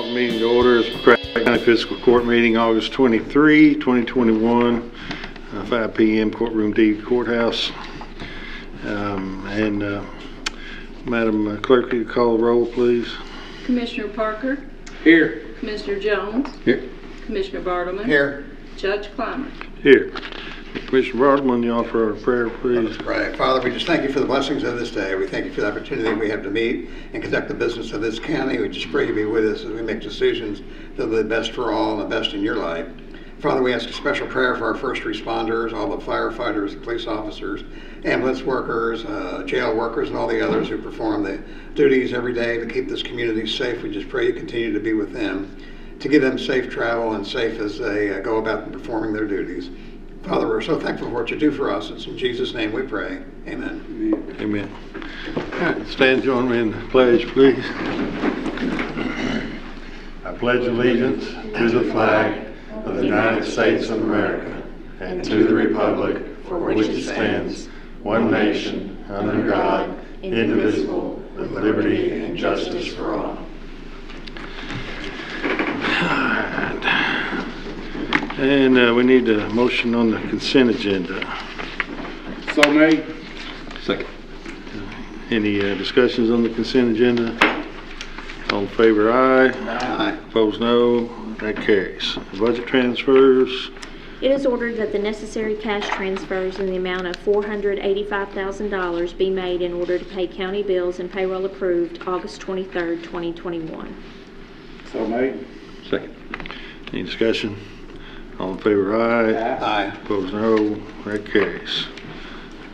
Meeting to order is McCracken County Fiscal Court meeting August 23, 2021, 5 p.m. Courtroom D, Courthouse. Madam Clerk, you call the roll, please? Commissioner Parker? Here. Commissioner Jones? Here. Commissioner Bartleman? Here. Judge Clymer? Here. Commissioner Bartleman, you offer our prayer, please. Let us pray. Father, we just thank you for the blessings of this day. We thank you for the opportunity we have to meet and conduct the business of this county. We just pray you be with us as we make decisions that are the best for all and the best in your life. Father, we ask a special prayer for our first responders, all the firefighters, police officers, ambulance workers, jail workers, and all the others who perform the duties every day to keep this community safe. We just pray you continue to be with them, to give them safe travel and safe as they go about performing their duties. Father, we're so thankful for what you do for us. It's in Jesus' name we pray. Amen. Amen. All right, stand, join me in the pledge, please. I pledge allegiance to the flag of the United States of America and to the republic for which it stands, one nation, under God, indivisible, with liberty and justice for all. And we need a motion on the consent agenda. So made. Second. Any discussions on the consent agenda? All in favor, aye. Aye. Opposed, no. That carries. Budget transfers. It is ordered that the necessary cash transfers in the amount of $485,000 be made in order to pay county bills and payroll approved August 23rd, 2021. So made. Second. Any discussion? All in favor, aye. Aye. Opposed, no. That carries.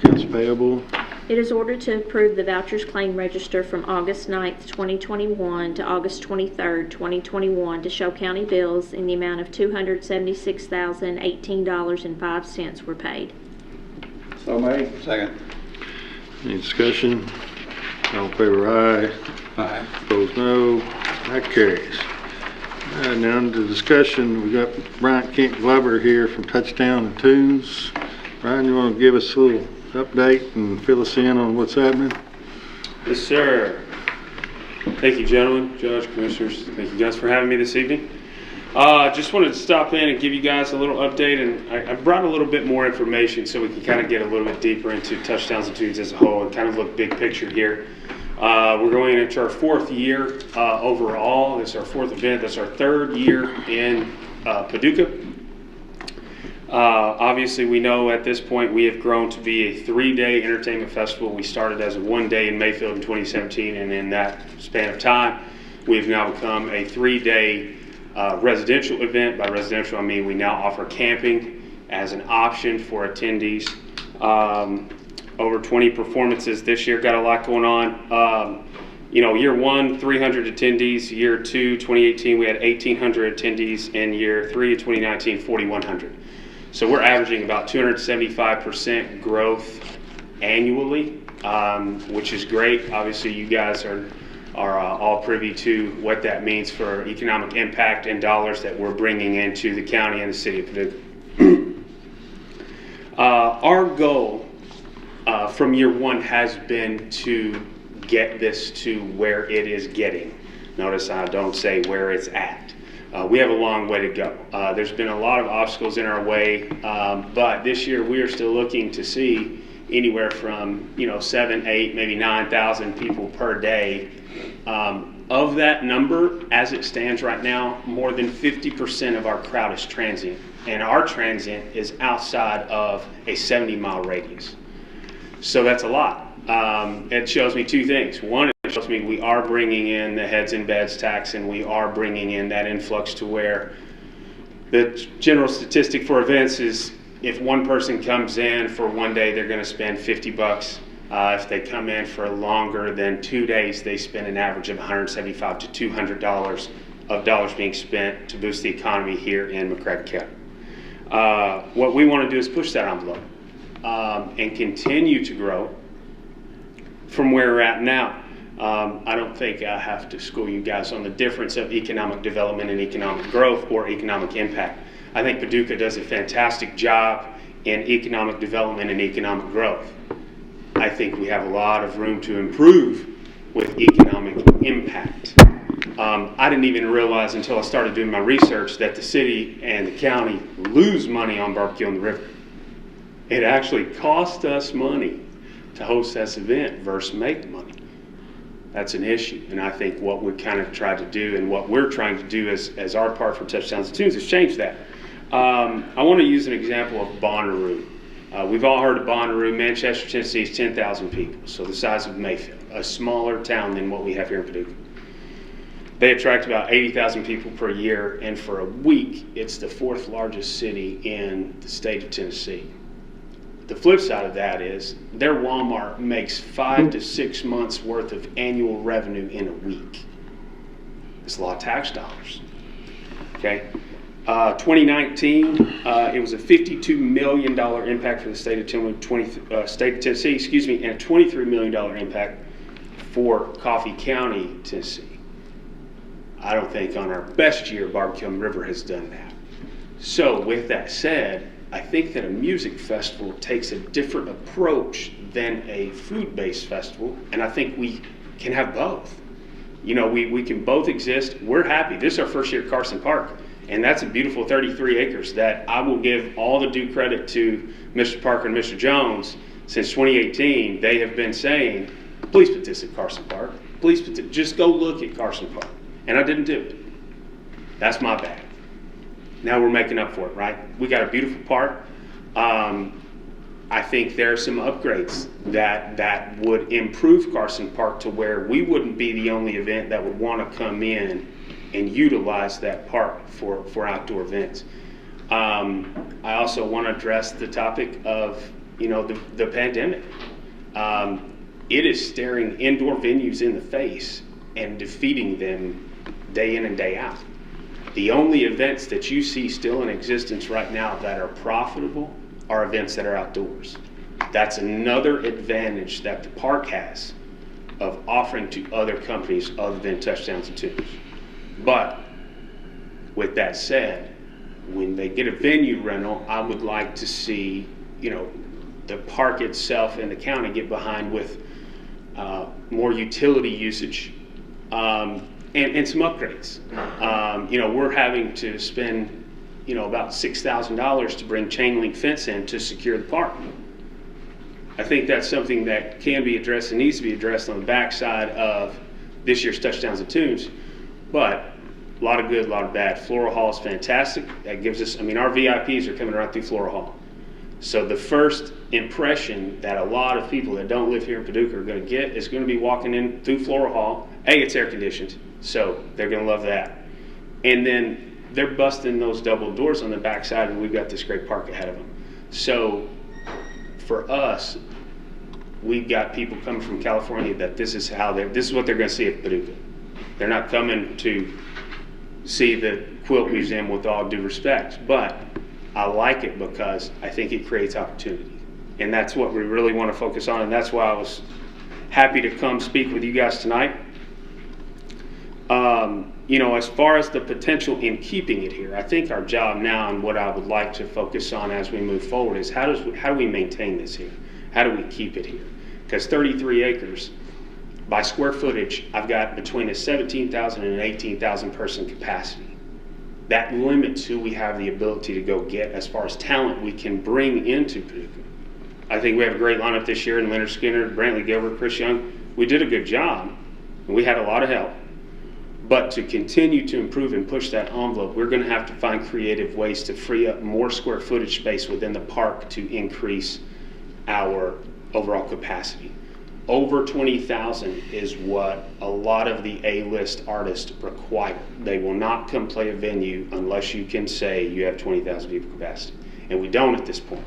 Accounts payable. It is ordered to approve the vouchers claim register from August 9th, 2021 to August 23rd, 2021 to show county bills in the amount of $276,018.05 were paid. So made. Second. Any discussion? All in favor, aye. Aye. Opposed, no. That carries. Now into discussion, we got Brian Kent Glover here from Touchdown and Tunes. Brian, you want to give us a little update and fill us in on what's happening? Yes, sir. Thank you, gentlemen, Judge, Commissioners. Thank you guys for having me this evening. Just wanted to stop in and give you guys a little update, and I brought a little bit more information so we can kind of get a little bit deeper into Touchdowns and Tunes as a whole and kind of look big picture here. We're going into our fourth year overall. This is our fourth event. That's our third year in Paducah. Obviously, we know at this point we have grown to be a 3-day entertainment festival. We started as a 1-day in Mayfield in 2017, and in that span of time, we've now become a 3-day residential event. By residential, I mean we now offer camping as an option for attendees. Over 20 performances this year, got a lot going on. Year one, 300 attendees. Year two, 2018, we had 1,800 attendees. And year three, 2019, 4,100. So we're averaging about 275% growth annually, which is great. Obviously, you guys are all privy to what that means for economic impact and dollars that we're bringing into the county and the city of Paducah. Our goal from year one has been to get this to where it is getting. Notice I don't say where it's at. We have a long way to go. There's been a lot of obstacles in our way, but this year we are still looking to see anywhere from 7, 8, maybe 9,000 people per day. Of that number, as it stands right now, more than 50% of our crowd is transient, and our transient is outside of a 70-mile radius. So that's a lot. It shows me two things. One, it shows me we are bringing in the heads and beds tax, and we are bringing in that influx to where the general statistic for events is if one person comes in for 1 day, they're going to spend $50. If they come in for longer than 2 days, they spend an average of $175 to $200 of dollars being spent to boost the economy here in McCracken County. What we want to do is push that envelope and continue to grow from where we're at now. I don't think I have to school you guys on the difference of economic development and economic growth or economic impact. I think Paducah does a fantastic job in economic development and economic growth. I think we have a lot of room to improve with economic impact. I didn't even realize until I started doing my research that the city and the county lose money on barbecue on the river. It actually cost us money to host this event versus make money. That's an issue, and I think what we kind of tried to do and what we're trying to do as our part for Touchdowns and Tunes is change that. I want to use an example of Bonnaroo. We've all heard of Bonnaroo. Manchester, Tennessee is 10,000 people, so the size of Mayfield, a smaller town than what we have here in Paducah. They attract about 80,000 people per year, and for a week, it's the 4th largest city in the state of Tennessee. The flip side of that is their Walmart makes 5 to 6 months worth of annual revenue in a week. It's a lot of tax dollars. Okay, 2019, it was a $52 million impact for the state of Tennessee, and a $23 million impact for Coffee County, Tennessee. I don't think on our best year, Barbecue on the River has done that. So with that said, I think that a music festival takes a different approach than a food-based festival, and I think we can have both. You know, we can both exist. We're happy. This is our first year at Carson Park, and that's a beautiful 33 acres that I will give all the due credit to Mr. Parker and Mr. Jones. Since 2018, they have been saying, please put this at Carson Park. Please put this. Just go look at Carson Park. And I didn't do it. That's my bad. Now we're making up for it, right? We got a beautiful park. I think there are some upgrades that would improve Carson Park to where we wouldn't be the only event that would want to come in and utilize that park for outdoor events. I also want to address the topic of, you know, the pandemic. It is staring indoor venues in the face and defeating them day in and day out. The only events that you see still in existence right now that are profitable are events that are outdoors. That's another advantage that the park has of offering to other companies other than Touchdowns and Tunes. But with that said, when they get a venue rental, I would like to see, you know, the park itself and the county get behind with more utility usage and some upgrades. You know, we're having to spend, you know, about $6,000 to bring chain link fence in to secure the park. I think that's something that can be addressed and needs to be addressed on the backside of this year's Touchdowns and Tunes. But a lot of good, a lot of bad. Floral Hall is fantastic. That gives us, I mean, our VIPs are coming right through Floral Hall. So the first impression that a lot of people that don't live here in Paducah are going to get is going to be walking in through Floral Hall. A, it's air conditioned, so they're going to love that. And then they're busting those double doors on the backside, and we've got this great park ahead of them. So for us, we've got people coming from California that this is what they're going to see at Paducah. They're not coming to see the quilt museum, with all due respect, but I like it because I think it creates opportunity. And that's what we really want to focus on, and that's why I was happy to come speak with you guys tonight. You know, as far as the potential in keeping it here, I think our job now and what I would like to focus on as we move forward is how do we maintain this here? How do we keep it here? Because 33 acres, by square footage, I've got between a 17,000 and an 18,000 person capacity. That limits who we have the ability to go get as far as talent we can bring into Paducah. I think we have a great lineup this year in Leonard Skinner, Brantley Gilbert, Chris Young. We did a good job, and we had a lot of help. But to continue to improve and push that envelope, we're going to have to find creative ways to free up more square footage space within the park to increase our overall capacity. Over 20,000 is what a lot of the A-list artists require. They will not come play a venue unless you can say you have 20,000 people capacity. And we don't at this point.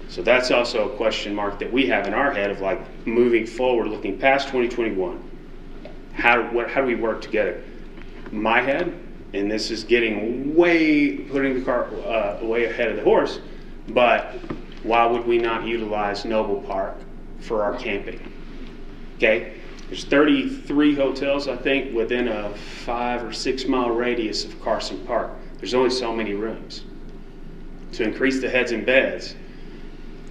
So that's also a question mark that we have in our head of like moving forward, looking past 2021. How do we work together? My head, and this is getting putting the cart way ahead of the horse, but why would we not utilize Noble Park for our camping? Okay, there's 33 hotels, I think, within a 5 or 6 mile radius of Carson Park. There's only so many rooms. To increase the heads and beds,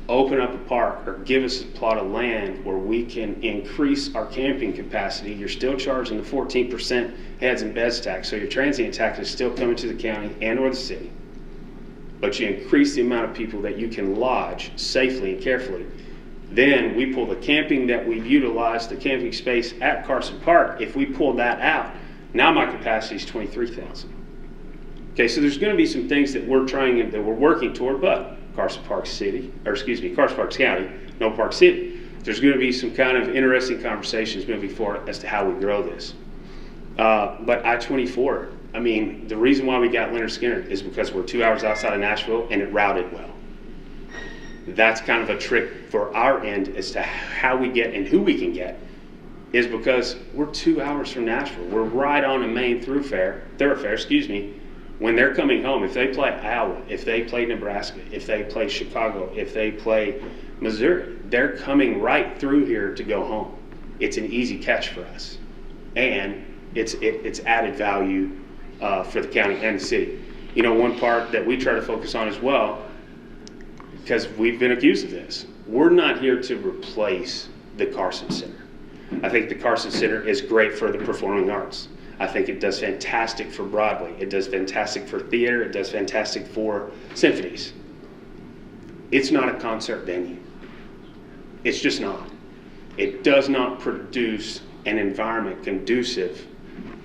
open up a park or give us a plot of land where we can increase our camping capacity, you're still charging the 14% heads and beds tax, so your transient tax is still coming to the county and or the city, but you increase the amount of people that you can lodge safely and carefully. Then we pull the camping that we've utilized, the camping space at Carson Park, if we pull that out, now my capacity is 23,000. Okay, so there's going to be some things that we're working toward, but Carson Park County, no Park City. There's going to be some kind of interesting conversations moving forward as to how we grow this. But I-24, I mean, the reason why we got Leonard Skinner is because we're 2 hours outside of Nashville and it routed well. That's kind of a trick for our end as to how we get and who we can get, is because we're 2 hours from Nashville. We're right on a main thoroughfare, when they're coming home. If they play Iowa, if they play Nebraska, if they play Chicago, if they play Missouri, they're coming right through here to go home. It's an easy catch for us, and it's added value for the county and the city. You know, one part that we try to focus on as well, because we've been accused of this, we're not here to replace the Carson Center. I think the Carson Center is great for the performing arts. I think it does fantastic for Broadway. It does fantastic for theater. It does fantastic for symphonies. It's not a concert venue. It's just not. It does not produce an environment conducive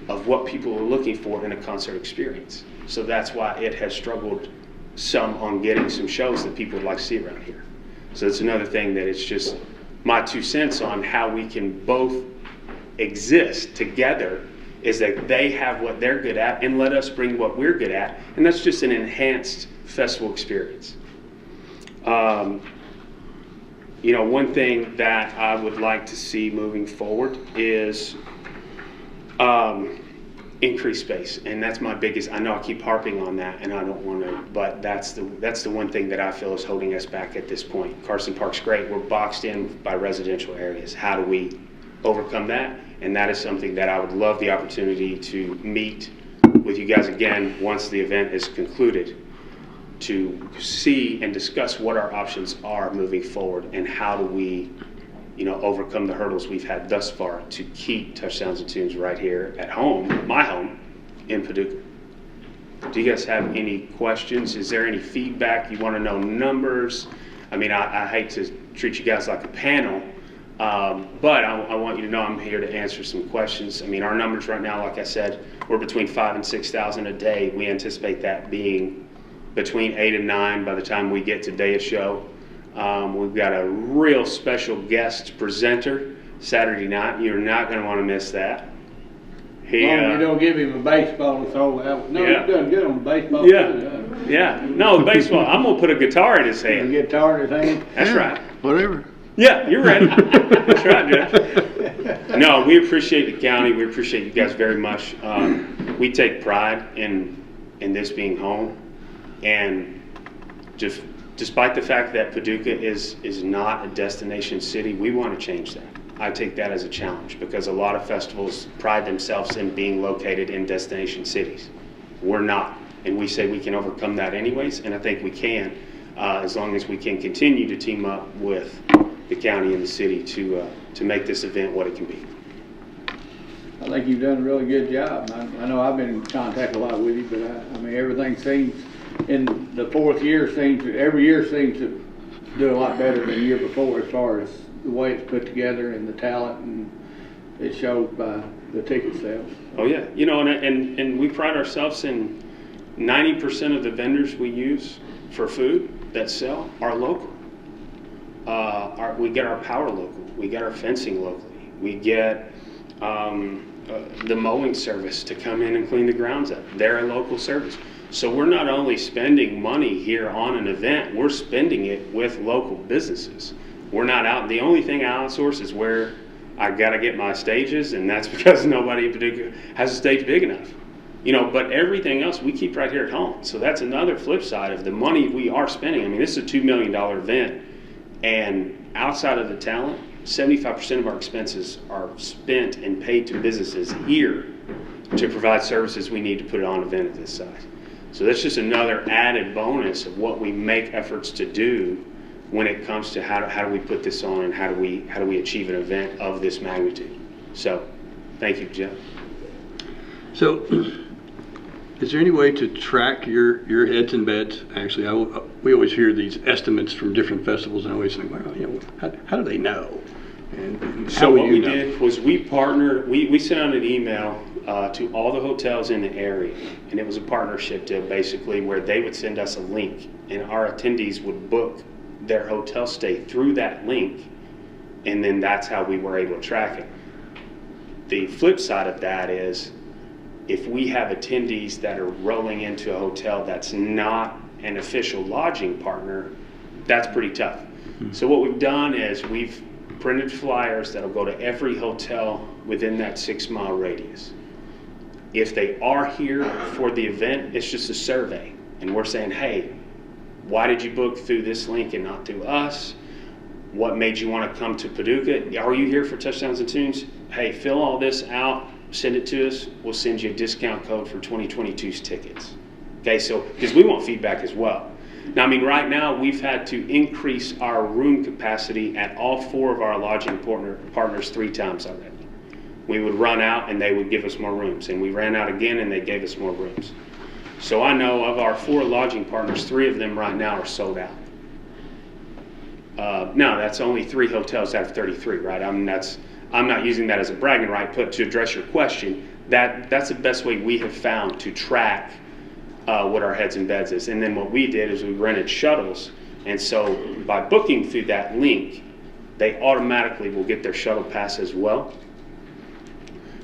of what people are looking for in a concert experience. So that's why it has struggled some on getting some shows that people would like to see around here. So it's another thing that it's just my 2 cents on how we can both exist together, is that they have what they're good at and let us bring what we're good at, and that's just an enhanced festival experience. You know, one thing that I would like to see moving forward is increased space, and that's my biggest. I know I keep harping on that, and I don't want to, but that's the one thing that I feel is holding us back at this point. Carson Park's great. We're boxed in by residential areas. How do we overcome that? And that is something that I would love the opportunity to meet with you guys again once the event is concluded, to see and discuss what our options are moving forward and how do we, you know, overcome the hurdles we've had thus far to keep Touch Sounds and Tunes right here at home, my home, in Paducah. Do you guys have any questions? Is there any feedback? You want to know numbers? I mean, I hate to treat you guys like a panel, but I want you to know I'm here to answer some questions. I mean, our numbers right now, like I said, we're between 5,000 and 6,000 a day. We anticipate that being between 8 and 9 by the time we get to day of show. We've got a real special guest presenter Saturday night. You're not going to want to miss that. He, as long as you don't give him a baseball to throw out. No, yeah. He's done good on the baseball. Yeah, too, yeah. No, baseball. I'm going to put a guitar in his A hand. guitar in his hand. That's right. Whatever. Yeah, you're ready. That's right, Jeff. No, we appreciate the county. We appreciate you guys very much. We take pride in this being home, and just despite the fact that Paducah is not a destination city, we want to change that. I take that as a challenge because a lot of festivals pride themselves in being located in destination cities. We're not, and we say we can overcome that anyways, and I think we can, as long as we can continue to team up with the county and the city to make this event what it can be. I think you've done a really good job. I know I've been in contact a lot with you, but I mean, everything seems, in the fourth year, every year seems to do a lot better than the year before as far as the way it's put together and the talent, and it shows by the ticket sales. Oh yeah, you know, and we pride ourselves in 90% of the vendors we use for food that sell are local. We get our power local, we get our fencing locally, we get the mowing service to come in and clean the grounds up. They're a local service. So we're not only spending money here on an event, we're spending it with local businesses. We're not out. The only thing I outsource is where I got to get my stages, and that's because nobody in Paducah has a stage big enough. You know, but everything else we keep right here at home. So that's another flip side of the money we are spending. I mean, this is a $2 million event, and outside of the talent, 75% of our expenses are spent and paid to businesses here to provide services we need to put on an event of this size. So that's just another added bonus of what we make efforts to do when it comes to how do we put this on and how do we achieve an event of this magnitude. So, thank you, Jeff. So, is there any way to track your heads and beds? Actually, we always hear these estimates from different festivals, and I always think, well, you know, how do they know? And So how will what you we know? did was we sent out an email to all the hotels in the area, and it was a partnership deal basically where they would send us a link, and our attendees would book their hotel stay through that link, and then that's how we were able to track it. The flip side of that is if we have attendees that are rolling into a hotel that's not an official lodging partner, that's pretty tough. So what we've done is we've printed flyers that'll go to every hotel within that 6-mile radius. If they are here for the event, it's just a survey. And we're saying, hey, why did you book through this link and not through us? What made you want to come to Paducah? Are you here for Touchdowns and Tunes? Hey, fill all this out, send it to us. We'll send you a discount code for 2022's tickets. Okay, so, because we want feedback as well. Now, I mean, right now, we've had to increase our room capacity at all 4 of our lodging partners 3 times already. We would run out and they would give us more rooms, and we ran out again and they gave us more rooms. So I know of our 4 lodging partners, 3 of them right now are sold out. Now, that's only 3 hotels out of 33, right? I mean, I'm not using that as a bragging right, but to address your question, that's the best way we have found to track what our heads and beds is. And then what we did is we rented shuttles, and so by booking through that link, they automatically will get their shuttle pass as well.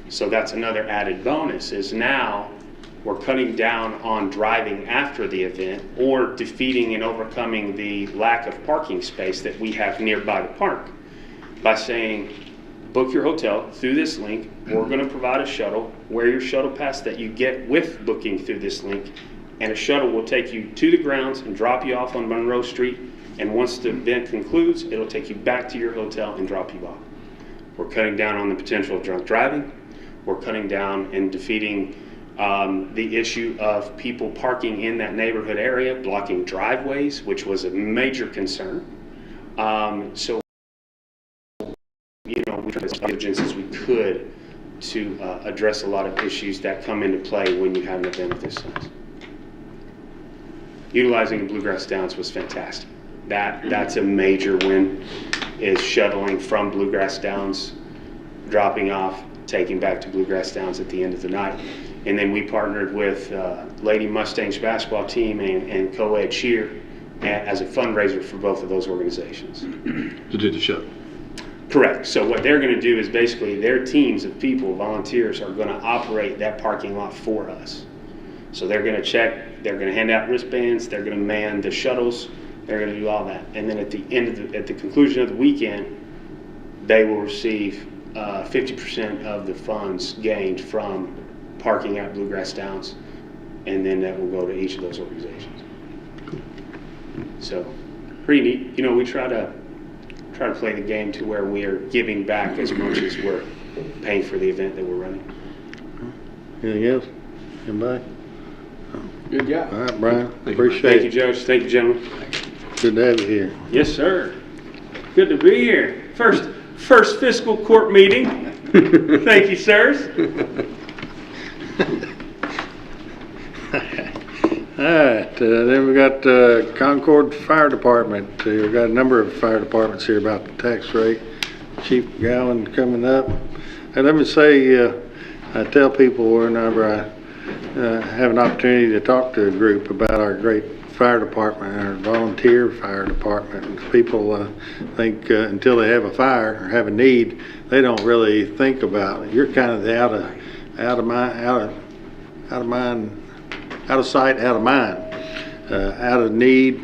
So that's another added bonus, is now we're cutting down on driving after the event or defeating and overcoming the lack of parking space that we have nearby the park by saying, book your hotel through this link. We're going to provide a shuttle. Wear your shuttle pass that you get with booking through this link, and a shuttle will take you to the grounds and drop you off on Monroe Street. And once the event concludes, it'll take you back to your hotel and drop you off. We're cutting down on the potential of drunk driving. We're cutting down and defeating the issue of people parking in that neighborhood area, blocking driveways, which was a major concern. So, you know, we tried as diligence as we could to address a lot of issues that come into play when you have an event of this size. Utilizing the Bluegrass Downs was fantastic. That's a major win, is shuttling from Bluegrass Downs, dropping off, taking back to Bluegrass Downs at the end of the night. And then we partnered with Lady Mustangs basketball team and co-ed cheer as a fundraiser for both of those organizations. To do the show. Correct. So what they're going to do is basically their teams of people, volunteers, are going to operate that parking lot for us. So they're going to check, they're going to hand out wristbands, they're going to man the shuttles, they're going to do all that. And then at the end of at the conclusion of the weekend, they will receive 50% of the funds gained from parking at Bluegrass Downs, and then that will go to each of those organizations. So pretty neat. You know, we try to play the game to where we are giving back as much as we're paying for the event that we're running. Anything else? Anybody? Good job. All right, Brian. Thank you. Appreciate Thank you, it. Judge. Thank you, gentlemen. Good to have you here. Yes, sir. Good to be here. First fiscal court meeting. Thank you, sirs. All right, then we got Concord Fire Department. We've got a number of fire departments here about the tax rate. Chief Gowan coming up. And let me say, I tell people whenever I have an opportunity to talk to a group about our great fire department, our volunteer fire department. People think until they have a fire or have a need, they don't really think about it. You're kind of the out of sight, out of mind, out of need.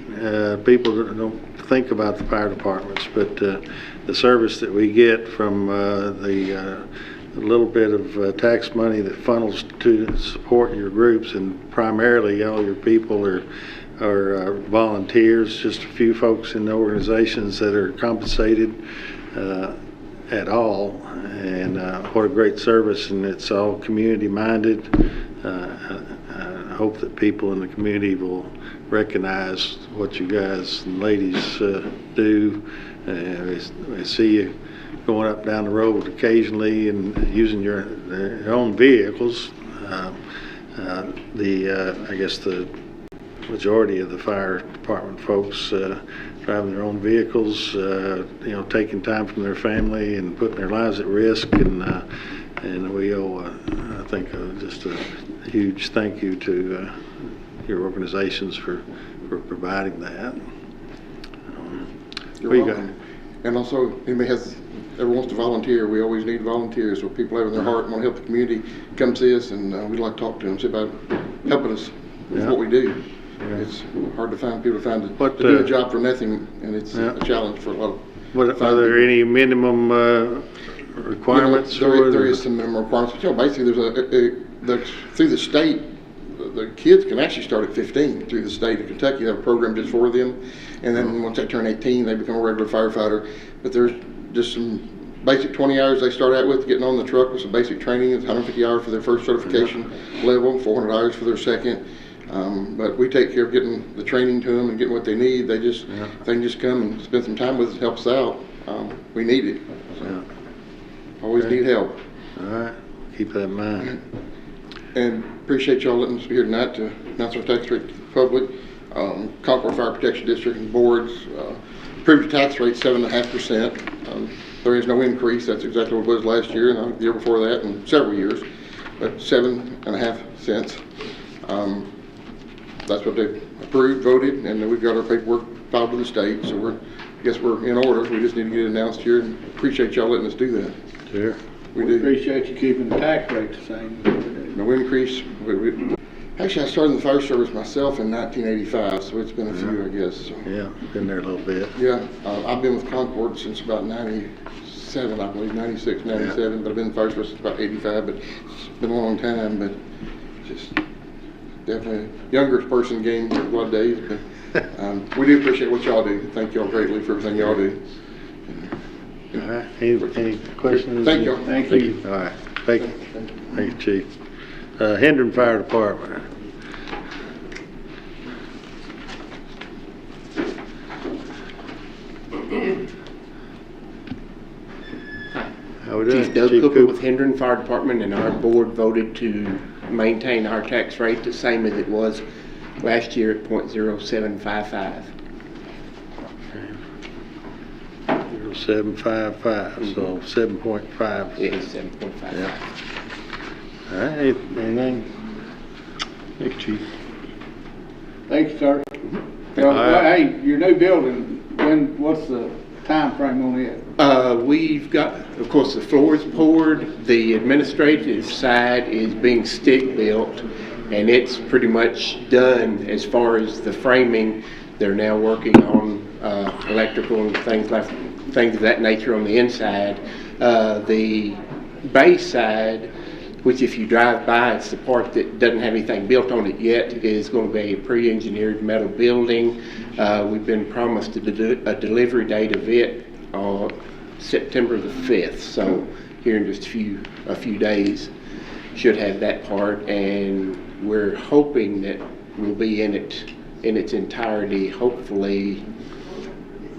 People don't think about the fire departments, but the service that we get from the little bit of tax money that funnels to support your groups, and primarily all your people are volunteers, just a few folks in the organizations that are compensated at all, and what a great service, and it's all community minded. hope that people in the community will recognize what you guys and ladies do. I see you going up down the road occasionally and using your own vehicles. I guess the majority of the fire department folks driving their own vehicles, taking time from their family and putting their lives at risk, and we owe, I think, just a huge thank you to your organizations for providing that. You're what you welcome. And also, anybody ever wants to volunteer, we always need volunteers. So people have in their heart and want to help the community, come see us, and we'd like to talk to them, see about helping us with what we do. Yeah. It's hard to find people to What, do a job for nothing, and it's yeah. a challenge for a lot of. Are there any minimum requirements? There is some minimum requirements. Basically, there's through the state, the kids can actually start at 15 through the state of Kentucky. They have a program just for them, and then once they turn 18, they become a regular firefighter. But there's just some basic 20 hours they start out with, getting on the truck with some basic training. It's 150 hours for their first certification level, 400 hours for their second. But we take care of getting the training to them and getting what they need. They can just come and spend some time with us, help us out. We need it. So always need help. All right, keep that in mind. And appreciate y'all letting us be here tonight to announce our tax rate to the public. Concord Fire Protection District and boards approved the tax rate 7.5%. There is no increase. That's exactly what it was last year and the year before that and several years, but 7.5 cents. That's what they approved, voted, and then we've got our paperwork filed with the state. So I guess we're in order. We just need to get it announced here, and appreciate y'all letting us do that. Sure. We do. Appreciate you keeping the tax rate the same. No increase. Actually, I started in the fire service myself in 1985, so it's been a few, I guess. So. Yeah, been there a little bit. Yeah, I've been with Concord since about 97, I believe, 96, 97, but I've been in the fire service since about 85, but it's been a long time, but just definitely a younger person game here a lot of days, but we do appreciate what y'all do. Thank y'all greatly for everything y'all do. All right, any questions? Thank y'all. Thank you. All right, thank you. Thank you, Chief. Hendon Fire Department. How we doing? Chief Doug Cooper with Hendon Fire Department, and our board voted to maintain our tax rate the same as it was last year at .0755. 0755, so 7.5. It is 7.55. Yeah. All right, anything? Thank you, Chief. Thank you, sir. Hey, your new building, what's the time frame on it? We've got, of course, the floor is poured. The administrative side is being stick built, and it's pretty much done as far as the framing. They're now working on electrical and things of that nature on the inside. The base side, which if you drive by, it's the part that doesn't have anything built on it yet, is going to be a pre-engineered metal building. We've been promised a delivery date of it September the 5th, so here in just a few days should have that part, and we're hoping that we'll be in it in its entirety, hopefully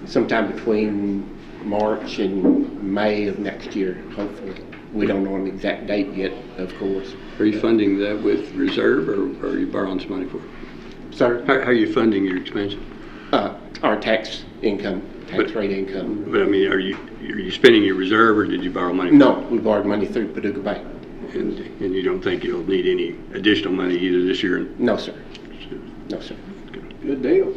sometime between March and May of next year, hopefully. We don't know an exact date yet, of course. Are you funding that with reserve, or are you borrowing some money for it? Sir? How are you funding your expansion? Our tax rate income. But I mean, are you spending your reserve, or did you borrow money? No, we borrowed money through Paducah Bank. And you don't think you'll need any additional money either this year? No, sir. No, sir. Good deal.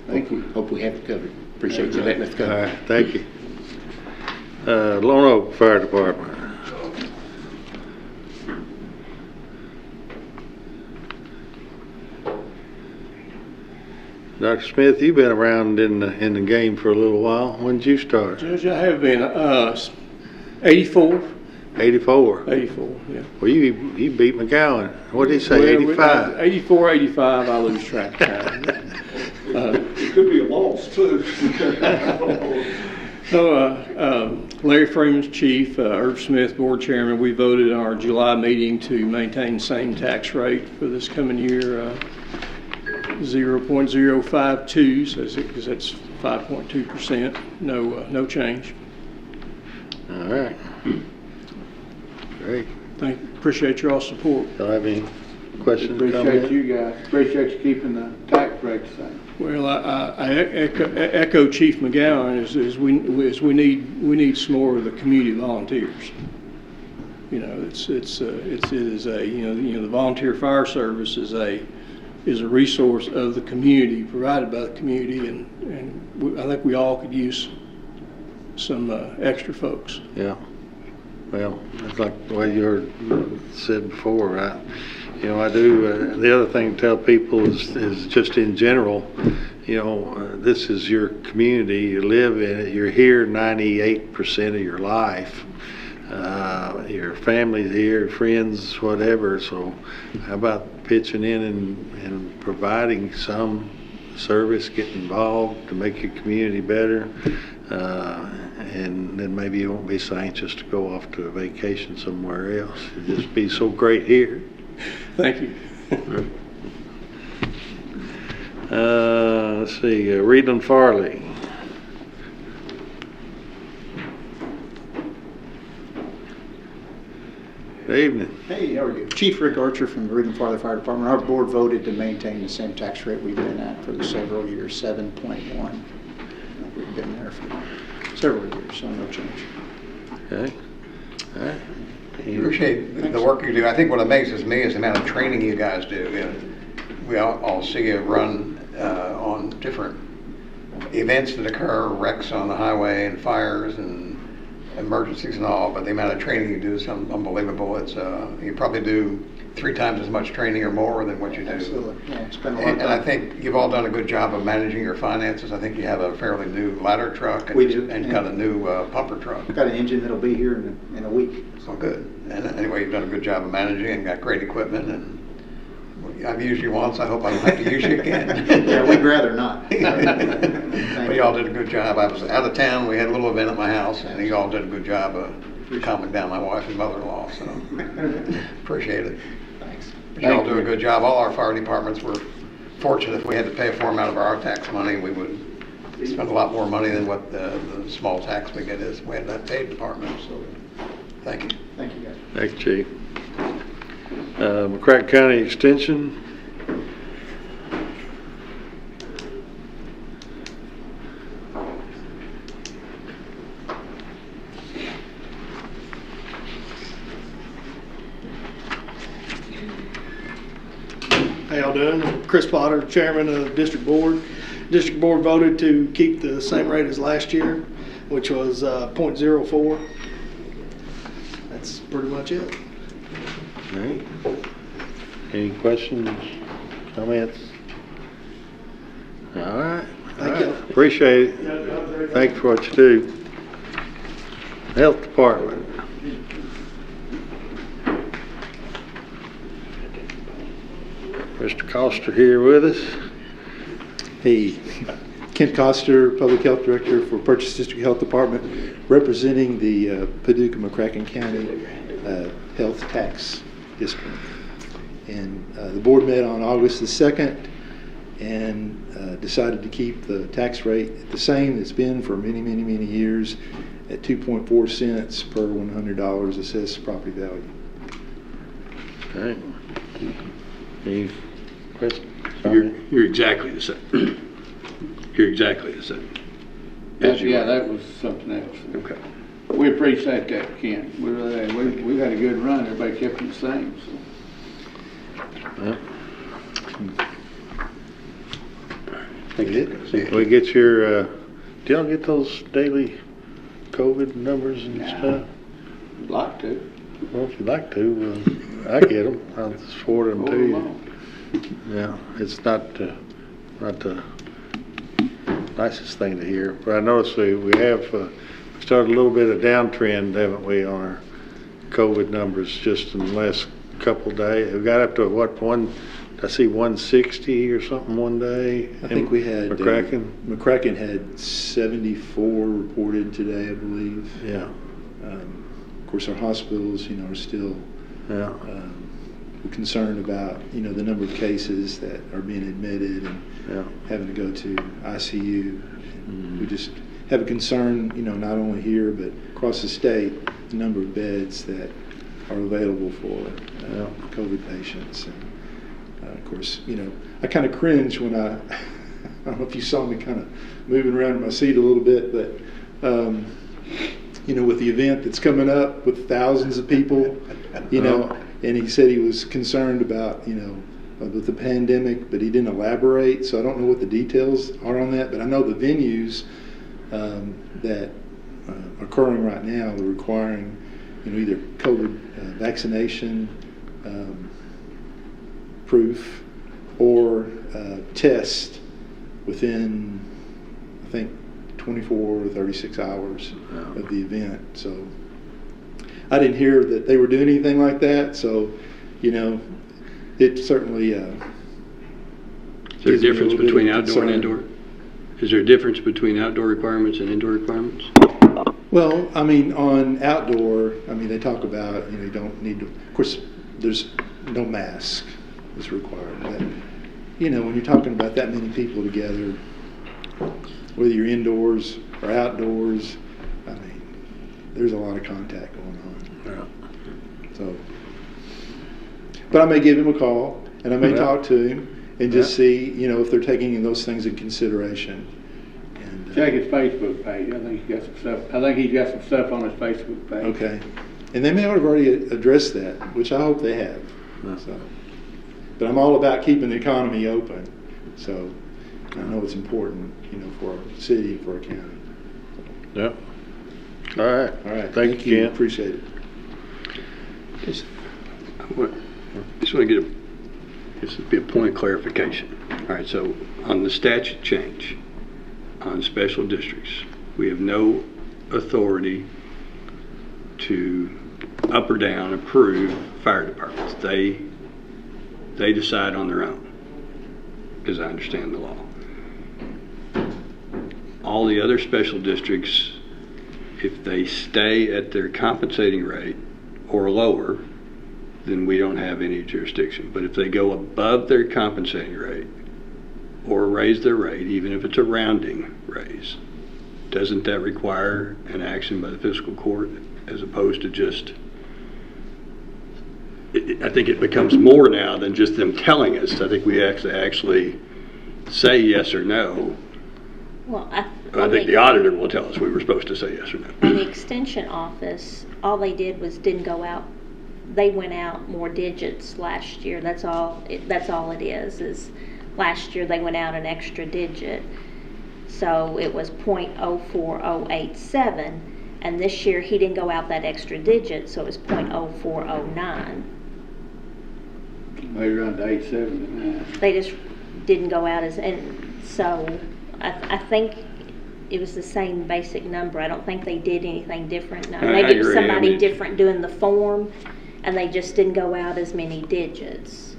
Thank you. Hope we have it covered. Appreciate you letting us All cover. right, thank you. Lone Oak Fire Department. Dr. Smith, you've been around in the game for a little while. When did you start? Judge, I have been 84. 84. 84, yeah. Well, you beat McCowan. What did he say, 85? 84, 85, I lose track of time. It could be a loss, too. Larry Freeman's chief, Irv Smith, board chairman. We voted in our July meeting to maintain the same tax rate for this coming year, 0.052, so because that's 5.2%. No change. All right. Great. Appreciate your all support. Do I have any questions? Appreciate comments? you guys. Appreciate you keeping the tax rate the same. Well, I echo Chief McGowan is we need some more of the community volunteers. You know, it is a the volunteer fire service is a resource of the community, provided by the community, and I think we all could use some extra folks. Yeah. Well, it's like the way you said before, right? You know, I do, the other thing to tell people is just in general, you know, this is your community, you live in it, you're here 98% of your life. Your family's here, friends, whatever, so how about pitching in and providing some service, get involved to make your community better, and then maybe you won't be so anxious to go off to a vacation somewhere else. It'll just be so great here. Thank you. Let's see, Reedland Farley. Good evening. Hey, how are you? Chief Rick Archer from the Reedland Farley Fire Department. Our board voted to maintain the same tax rate we've been at for the several years, 7.1. We've been there for several years, so no change. Okay. All right. Appreciate the work you do. I think what amazes me is the amount of training you guys do. You know, we all see you run on different events that occur, wrecks on the highway and fires and emergencies and all, but the amount of training you do is unbelievable. It's you probably do 3 times as much training or more than what you do. Absolutely. Yeah, spend a lot of time. And I think you've all done a good job of managing your finances. I think you have a fairly new ladder truck and, We do, and yeah. got a new pumper truck. We've got an engine that'll be here in a week. So good. And anyway, you've done a good job of managing and got great equipment. And I've used you once. I hope I don't have to use you again. Yeah, we'd rather not. But y'all did a good job. I was out of town. We had a little event at my house, and y'all did a good job of calming down my wife and mother-in-law. So appreciate it. Thanks. But y'all do a good job. All our fire departments were fortunate. If we had to pay for them out of our tax money, we would spend a lot more money than what the small tax we get is. We had that paid department. So thank you. Thank you, guys. Thank you, Chief. McCracken County Extension. How y'all doing? Chris Potter, Chairman of District Board. District Board voted to keep the same rate as last year, which was 0.04. That's pretty much it. All right. Any questions, comments? All right. Thank you. Appreciate it. Thanks for what you do. Health Department. Mr. Coster here with us. Hey, Kent Coster, Public Health Director for Purchase District Health Department, representing the Paducah McCracken County Health Tax District. And the board met on August the 2nd and decided to keep the tax rate the same it's been for many, many, many years at 2.4 cents per $100 assessed property value. All right. Any questions? You're exactly the same. You're exactly the same. Yeah, that was something else. Okay. We appreciate that, Ken. We've had a good run. Everybody kept it the same. So. Well, we get your, do y'all get those daily COVID numbers and stuff? I'd like to. Well, if you'd like to, I get them. I'll just forward them to you. Yeah, it's not the nicest thing to hear, but I noticed we have started a little bit of downtrend, haven't we, on our COVID numbers just in the last couple of days. We got up to what, I see 160 or something one day. I think we had McCracken. McCracken had 74 reported today, I believe. Yeah. Of course, our hospitals, are still Yeah. concerned about, the number of cases that are being admitted and Yeah. having to go to ICU. And we just have a concern, not only here but across the state, the number of beds that are available for COVID patients. And of course, I kind of cringe when I don't know if you saw me kind of moving around in my seat a little bit, but with the event that's coming up with thousands of people, and he said he was concerned about, with the pandemic, but he didn't elaborate, so I don't know what the details are on that, but I know the venues that are occurring right now are requiring, either COVID vaccination proof or test within, I think, 24 or 36 hours of the event. So I didn't hear that they were doing anything like that, so, it certainly Is there a difference between outdoor and indoor? Is there a difference between outdoor requirements and indoor requirements? Well, on outdoor, they talk about, you don't need to, of course, there's no mask is required. But, when you're talking about that many people together, whether you're indoors or outdoors, there's a lot of contact going on. Yeah. So, but I may give him a call and I may talk to him and just see, if they're taking those things in consideration. And, check his Facebook page. I think he's got some stuff on his Facebook page. Okay. And they may have already addressed that, which I hope they have. Yeah. So, but I'm all about keeping the economy open. So I know it's important, for our city, for our county. Yeah. All right. All right. Thank you, Ken. Appreciate it. Just want to get this would be a point of clarification. All right, so on the statute change on special districts, we have no authority to up or down approve fire departments. They decide on their own, as I understand the law. All the other special districts, if they stay at their compensating rate or lower, then we don't have any jurisdiction. But if they go above their compensating rate or raise their rate, even if it's a rounding raise, doesn't that require an action by the fiscal court as opposed to just, I think it becomes more now than just them telling us. I think we actually say yes or no. Well, I think the auditor will tell us we were supposed to say yes or no. In the extension office, all they did was didn't go out. They went out more digits last year. That's all it is last year they went out an extra digit. So it was 0.04087, and this year he didn't go out that extra digit, so it was 0.0409. They run to 87. They just didn't go out and so I think it was the same basic number. I don't think they did anything different. No, maybe it was somebody different doing the form, and they just didn't go out as many digits.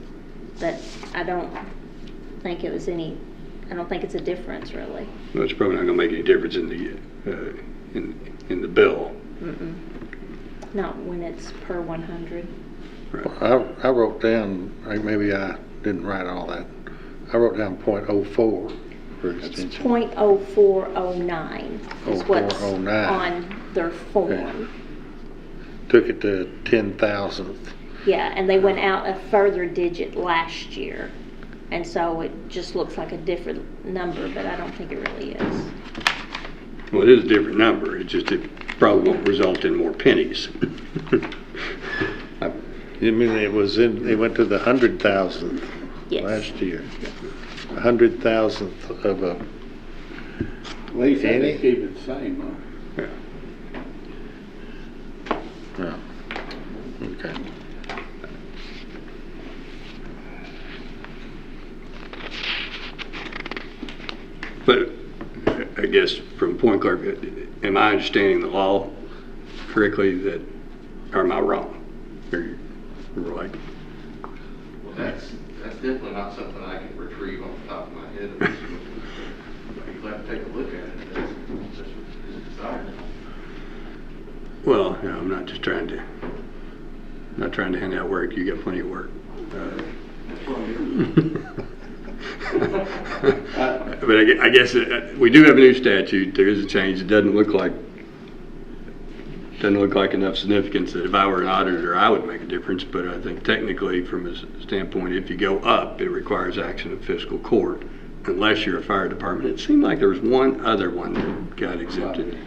But I don't think it's a difference really. Well, it's probably not going to make any difference in the bill. Mm-mm. Not when it's per 100. Right. I wrote down, maybe I didn't write all that. I wrote down 0.04 for extension. It's 0.0409 is what's 0409. on their form. Okay. Took it to 10,000th. Yeah, and they went out a further digit last year. And so it just looks like a different number, but I don't think it really is. Well, it is a different number. It probably won't result in more pennies. You mean it went to the 100,000th Yes. last year? 100,000th of a At least penny? they keep it the same, though. Yeah. Oh. Okay. But I guess from point of clarification, am I understanding the law correctly or am I wrong? Or you're right? That's definitely not something I can retrieve off the top of my head. You'll have to take a look at it. That's desired. Well, I'm not just trying to, hand out work. You got plenty of work. But I guess we do have a new statute. There is a change. It doesn't look like enough significance that if I were an auditor, I would make a difference. But I think technically, from a standpoint, if you go up, it requires action of fiscal court, unless you're a fire department. It seemed like there was one other one that got exempted.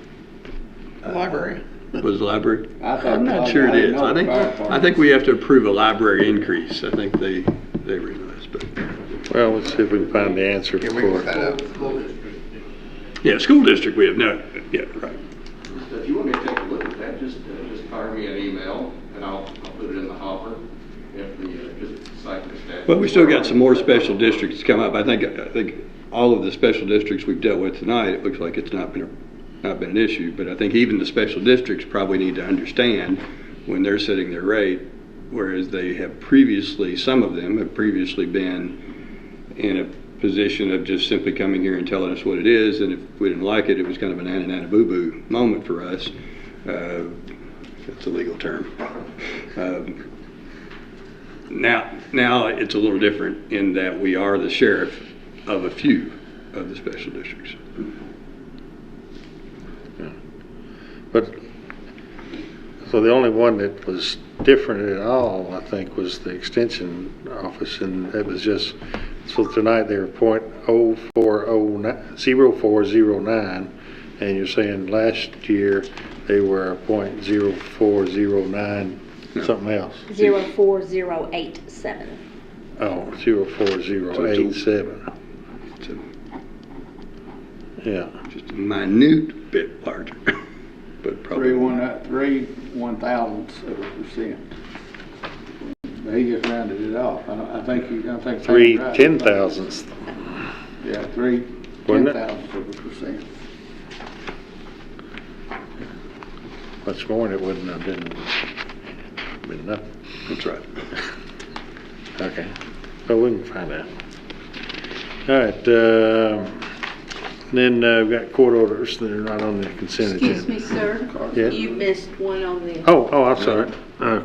Library. Was the library? I'm not sure it is. I think we have to approve a library increase. I think they realize, but. Well, let's see if we can find the answer Yeah, for we can look that up. Yeah, school district, we have no, yeah, right. If you want me to take a look at that, just fire me an email, and I'll put it in the hopper. Just citing the statute. Well, we still got some more special districts to come up. I think all of the special districts we've dealt with tonight, it looks like it's not been an issue, but I think even the special districts probably need to understand when they're setting their rate, whereas they have previously, some of them have previously been in a position of just simply coming here and telling us what it is, and if we didn't like it, it was kind of a nana boo-boo moment for us. That's a legal term. Now it's a little different in that we are the sheriff of a few of the special districts. But, so the only one that was different at all, I think, was the extension office, and it was just, so tonight they were .0409, and you're saying last year they were .0409 something else. 04087. Oh, 04087. Yeah. Just a minute bit larger. But probably 3/1000%. He just rounded it off. I think 3/10,000ths. Yeah, 3/10,000%. Much more, and it wouldn't have been nothing. That's right. Okay. Well, we can find out. All right. Then we've got court orders that are not on the consent agenda. Excuse me, sir. Yeah. You missed one on the. Oh, I'm sorry.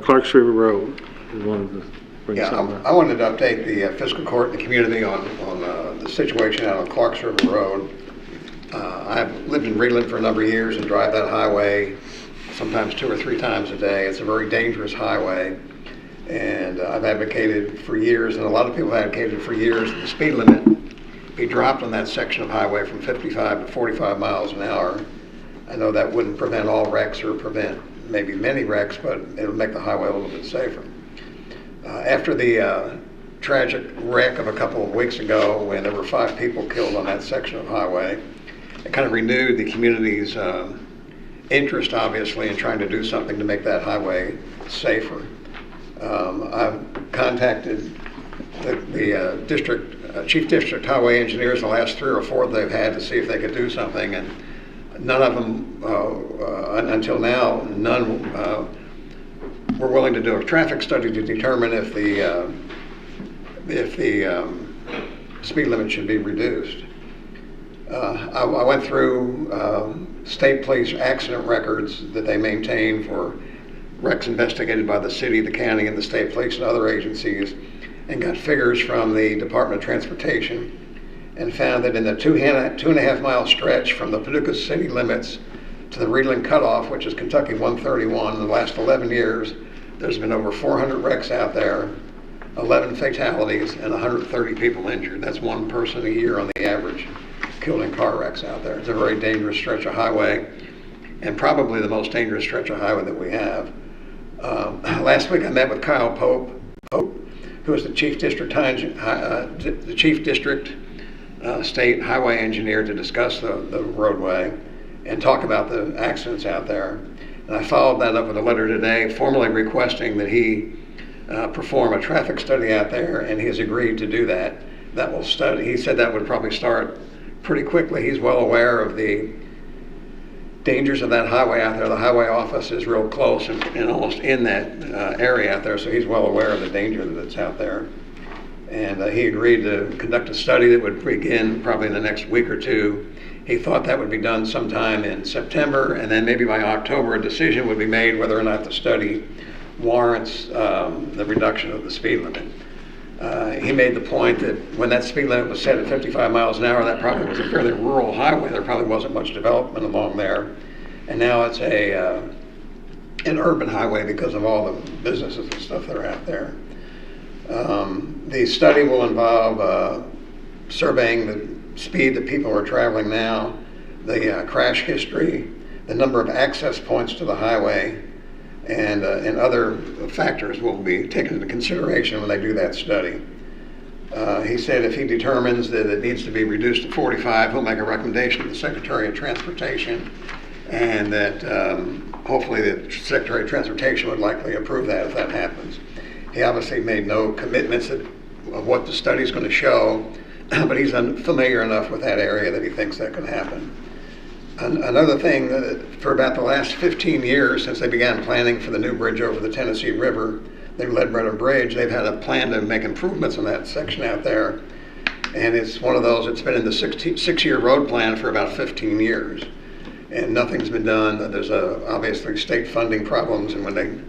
Clarks River Road is one of the. I wanted to update the fiscal court and the community on the situation out on Clarks River Road. I've lived in Reedland for a number of years and drive that highway sometimes 2 or 3 times a day. It's a very dangerous highway, and I've advocated for years, and a lot of people have advocated for years, that the speed limit be dropped on that section of highway from 55 to 45 miles an hour. I know that wouldn't prevent all wrecks or prevent maybe many wrecks, but it'll make the highway a little bit safer. After the tragic wreck of a couple of weeks ago when there were 5 people killed on that section of highway, it kind of renewed the community's interest, obviously, in trying to do something to make that highway safer. I've contacted the chief district highway engineers, the last 3 or 4 they've had, to see if they could do something, and none of them, until now, were willing to do a traffic study to determine if the speed limit should be reduced. I went through state police accident records that they maintain for wrecks investigated by the city, the county, and the state police and other agencies, and got figures from the Department of Transportation, and found that in the 2.5 mile stretch from the Paducah city limits to the Reedland cutoff, which is Kentucky 131, in the last 11 years, there's been over 400 wrecks out there, 11 fatalities, and 130 people injured. That's 1 person a year on the average killed in car wrecks out there. It's a very dangerous stretch of highway, and probably the most dangerous stretch of highway that we have. Last week I met with Kyle Pope, who is the chief district state highway engineer, to discuss the roadway and talk about the accidents out there. And I followed that up with a letter today, formally requesting that he perform a traffic study out there, and he has agreed to do that. That will study. He said that would probably start pretty quickly. He's well aware of the dangers of that highway out there. The highway office is real close and almost in that area out there, so he's well aware of the danger that's out there. And he agreed to conduct a study that would begin probably in the next week or two. He thought that would be done sometime in September, and then maybe by October a decision would be made whether or not the study warrants the reduction of the speed limit. He made the point that when that speed limit was set at 55 miles an hour, that probably was a fairly rural highway. There probably wasn't much development along there. And now it's an urban highway because of all the businesses and stuff that are out there. The study will involve surveying the speed that people are traveling now, the crash history, the number of access points to the highway, and other factors will be taken into consideration when they do that study. He said if he determines that it needs to be reduced to 45, he'll make a recommendation to the Secretary of Transportation, and that hopefully the Secretary of Transportation would likely approve that if that happens. He obviously made no commitments of what the study is going to show, but he's familiar enough with that area that he thinks that can happen. Another thing, for about the last 15 years since they began planning for the new bridge over the Tennessee River, the Ledbetter Bridge, they've had a plan to make improvements on that section out there. And it's one of those, it's been in the six-year road plan for about 15 years. And nothing's been done. There's obviously state funding problems, and when they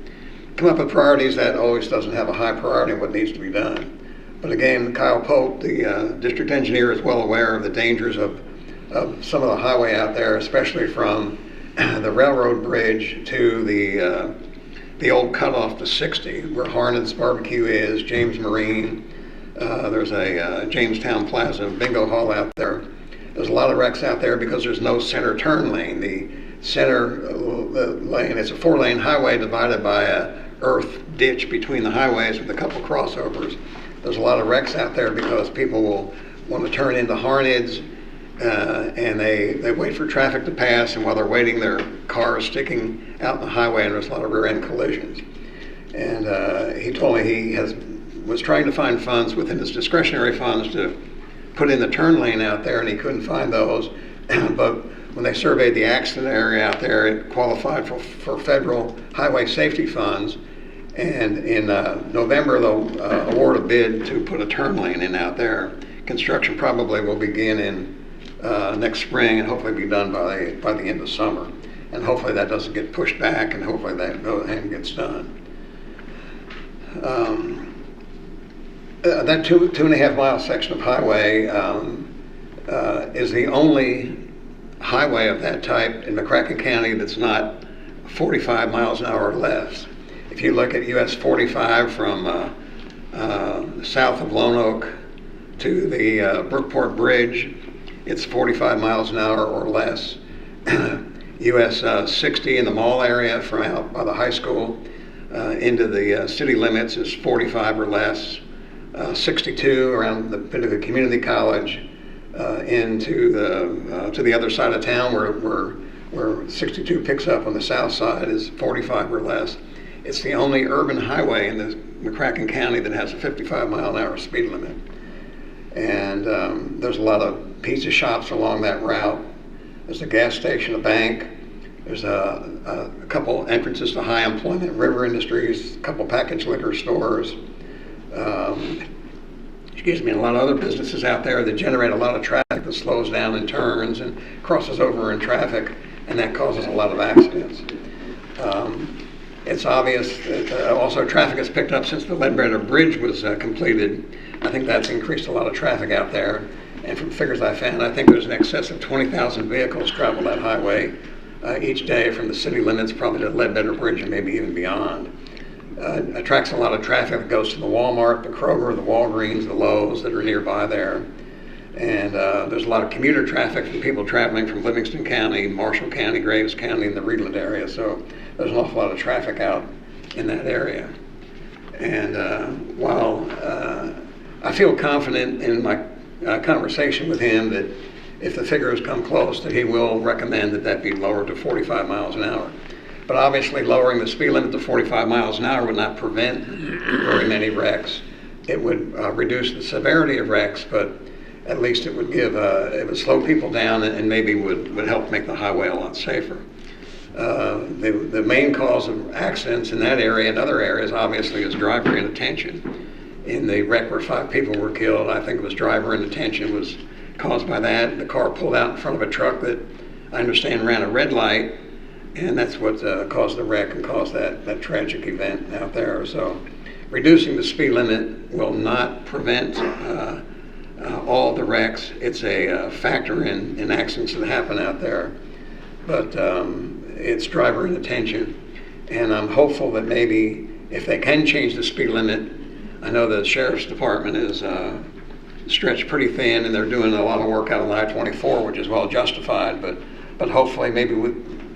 come up with priorities, that always doesn't have a high priority of what needs to be done. But again, Kyle Pope, the district engineer, is well aware of the dangers of some of the highway out there, especially from the railroad bridge to the old cutoff to 60, where Harned's Barbecue is, James Marine. There's a Jamestown Plaza bingo hall out there. There's a lot of wrecks out there because there's no center turn lane. The center lane, it's a 4-lane highway divided by a earth ditch between the highways with a couple crossovers. There's a lot of wrecks out there because people will want to turn into Harned's, and they wait for traffic to pass, and while they're waiting, their car is sticking out in the highway, and there's a lot of rear-end collisions. And he told me he was trying to find funds within his discretionary funds to put in the turn lane out there, and he couldn't find those. But when they surveyed the accident area out there, it qualified for federal highway safety funds. And in November, they'll award a bid to put a turn lane in out there. Construction probably will begin in next spring and hopefully be done by the end of summer. And hopefully that doesn't get pushed back, and hopefully that goes ahead and gets done. That 2.5 mile section of highway is the only highway of that type in McCracken County that's not 45 miles an hour or less. If you look at US 45 from south of Lone Oak to the Brookport Bridge, it's 45 miles an hour or less. US 60 in the mall area from out by the high school into the city limits is 45 or less. 62 around the Pinnacle Community College into the other side of town where 62 picks up on the south side is 45 or less. It's the only urban highway in the McCracken County that has a 55 mile an hour speed limit. And there's a lot of pizza shops along that route. There's a gas station, a bank. There's a couple entrances to high employment river industries, a couple packaged liquor stores. And a lot of other businesses out there that generate a lot of traffic that slows down and turns and crosses over in traffic, and that causes a lot of accidents. It's obvious that also traffic has picked up since the Ledbetter Bridge was completed. I think that's increased a lot of traffic out there, and from figures I found, I think there's an excess of 20,000 vehicles travel that highway each day from the city limits probably to Ledbetter Bridge and maybe even beyond. Attracts a lot of traffic that goes to the Walmart, the Kroger, the Walgreens, the Lowe's that are nearby there. And there's a lot of commuter traffic from people traveling from Livingston County, Marshall County, Graves County, and the Reedland area. So there's an awful lot of traffic out in that area. And while I feel confident in my conversation with him that if the figures come close, that he will recommend that be lowered to 45 miles an hour. But obviously lowering the speed limit to 45 miles an hour would not prevent very many wrecks. It would reduce the severity of wrecks, but at least it would it would slow people down and maybe would help make the highway a lot safer. The main cause of accidents in that area and other areas obviously is driver inattention. in the wreck where 5 people were killed. I think it was driver inattention was caused by that. The car pulled out in front of a truck that I understand ran a red light, and that's what caused the wreck and caused that tragic event out there. So reducing the speed limit will not prevent all the wrecks. It's a factor in accidents that happen out there, but it's driver inattention. And I'm hopeful that maybe if they can change the speed limit, I know the Sheriff's Department is stretched pretty thin, and they're doing a lot of work out on I-24, which is well justified, but hopefully maybe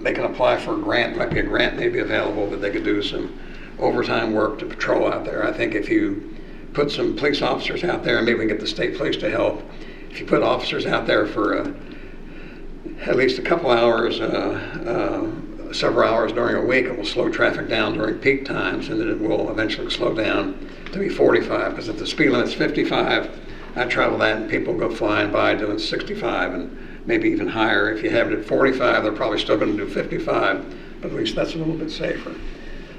they can apply for a grant. Might be a grant maybe available that they could do some overtime work to patrol out there. I think if you put some police officers out there, and maybe we can get the state police to help, if you put officers out there for at least a couple hours, several hours during a week, it will slow traffic down during peak times, and then it will eventually slow down to be 45, because if the speed limit's 55, I travel that and people go flying by doing 65 and maybe even higher. If you have it at 45, they're probably still going to do 55, but at least that's a little bit safer.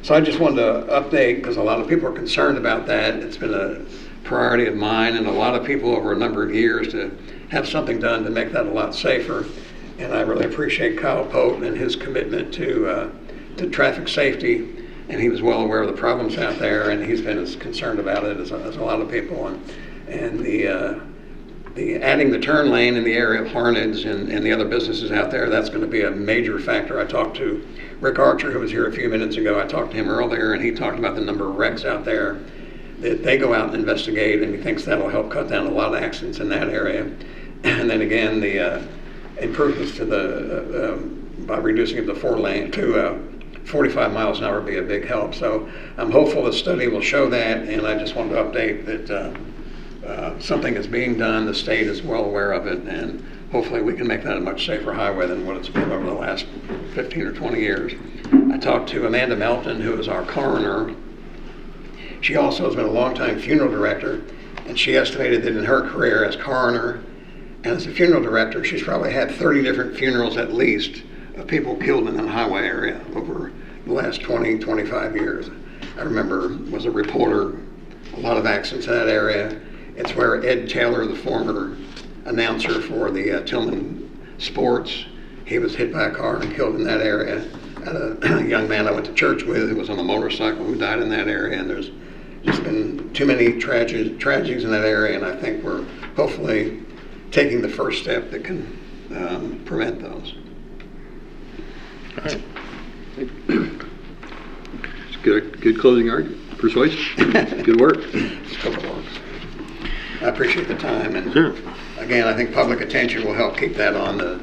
So I just wanted to update, because a lot of people are concerned about that. It's been a priority of mine and a lot of people over a number of years to have something done to make that a lot safer. And I really appreciate Kyle Pope and his commitment to traffic safety. And he was well aware of the problems out there, and he's been as concerned about it as a lot of people. And the adding the turn lane in the area of Harnage and the other businesses out there, that's going to be a major factor. I talked to Rick Archer, who was here a few minutes ago. I talked to him earlier, and he talked about the number of wrecks out there that they go out and investigate, and he thinks that'll help cut down a lot of accidents in that area. And then again, the improvements to by reducing it to 4 lane to 45 miles an hour would be a big help. So I'm hopeful the study will show that, and I just wanted to update that something is being done. The state is well aware of it, and hopefully we can make that a much safer highway than what it's been over the last 15 or 20 years. I talked to Amanda Melton, who is our coroner. She also has been a longtime funeral director, and she estimated that in her career as coroner and as a funeral director, she's probably had 30 different funerals at least of people killed in the highway area over the last 20, 25 years. I remember, was a reporter, a lot of accidents in that area. It's where Ed Taylor, the former announcer for the Tillman Sports, he was hit by a car and killed in that area. I had a young man I went to church with who was on a motorcycle who died in that area, and there's just been too many tragedies in that area, and I think we're hopefully taking the first step that can prevent those. All right. It's good closing argument. Persuasive. Good work. I appreciate the time, and Sure. again, I think public attention will help keep that on the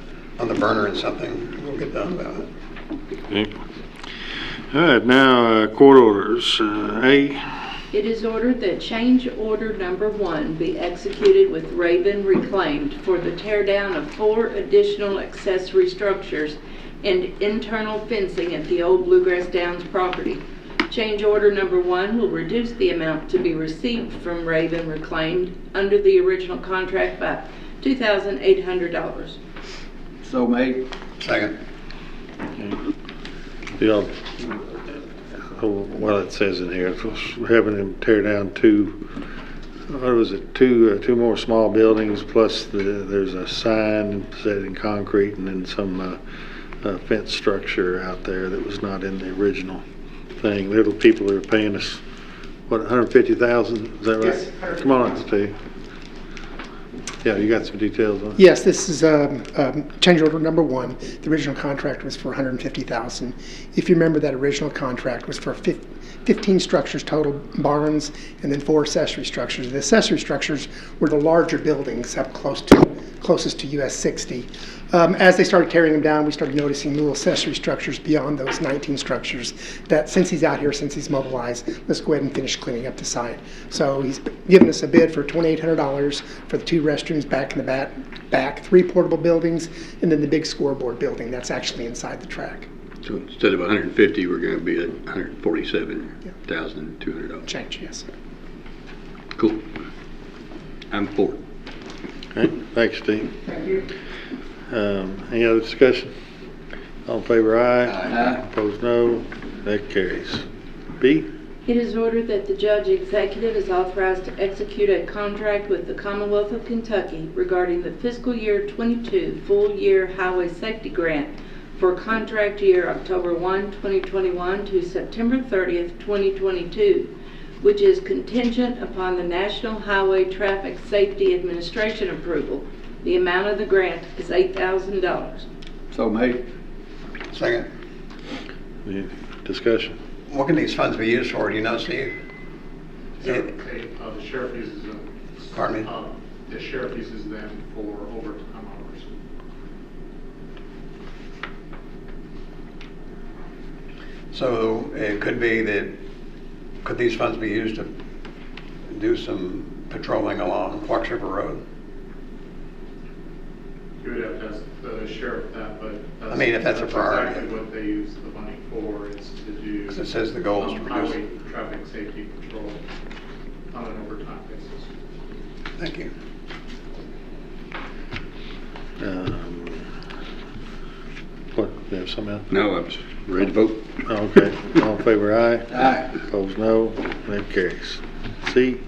burner, and something will get done about it. Okay. All right, now court orders. A. It is ordered that change order number 1 be executed with Raven Reclaimed for the tear down of 4 additional accessory structures and internal fencing at the old Bluegrass Downs property. Change order number 1 will reduce the amount to be received from Raven Reclaimed under the original contract by $2,800. So made. Second. Well, it says in here, we're having them tear down two more small buildings, plus there's a sign set in concrete, and then some fence structure out there that was not in the original thing. Little people are paying us, what, $150,000? Is that right? Yes. Come on, Steve. Yeah, you got some details on it? Yes, this is change order number 1. The original contract was for $150,000. If you remember, that original contract was for 15 structures total, barns, and then 4 accessory structures. The accessory structures were the larger buildings up closest to US 60. As they started tearing them down, we started noticing little accessory structures beyond those 19 structures that since he's out here, since he's mobilized, let's go ahead and finish cleaning up the site. So he's given us a bid for $2,800 for the 2 restrooms back in the back, 3 portable buildings, and then the big scoreboard building that's actually inside the track. So instead of 150, we're going to be at $147,200. Change, yes. Cool. I'm for it. All right, thanks, Steve. Thank you. Any other discussion? All in favor, aye. Aye. Opposed, no. That carries. B? It is ordered that the judge executive is authorized to execute a contract with the Commonwealth of Kentucky regarding the fiscal year 22 full-year highway safety grant for contract year October 1, 2021 to September 30th, 2022, which is contingent upon the National Highway Traffic Safety Administration approval. The amount of the grant is $8,000. So made. Second. Any discussion? What can these funds be used for, do you know, Steve? The sheriff uses them. Pardon me? The sheriff uses them for overtime hours. So it could be that, could these funds be used to do some patrolling along Fox River Road? You would have to ask the sheriff that, but I mean, if that's a priority. Exactly what they use the money for is to do. Because it says the goal is to reduce. Highway traffic safety patrol on an overtime basis. Thank you. What, you have something else? No, I'm ready to vote. Okay, all in favor, aye? Aye. Opposed, no. That carries. C,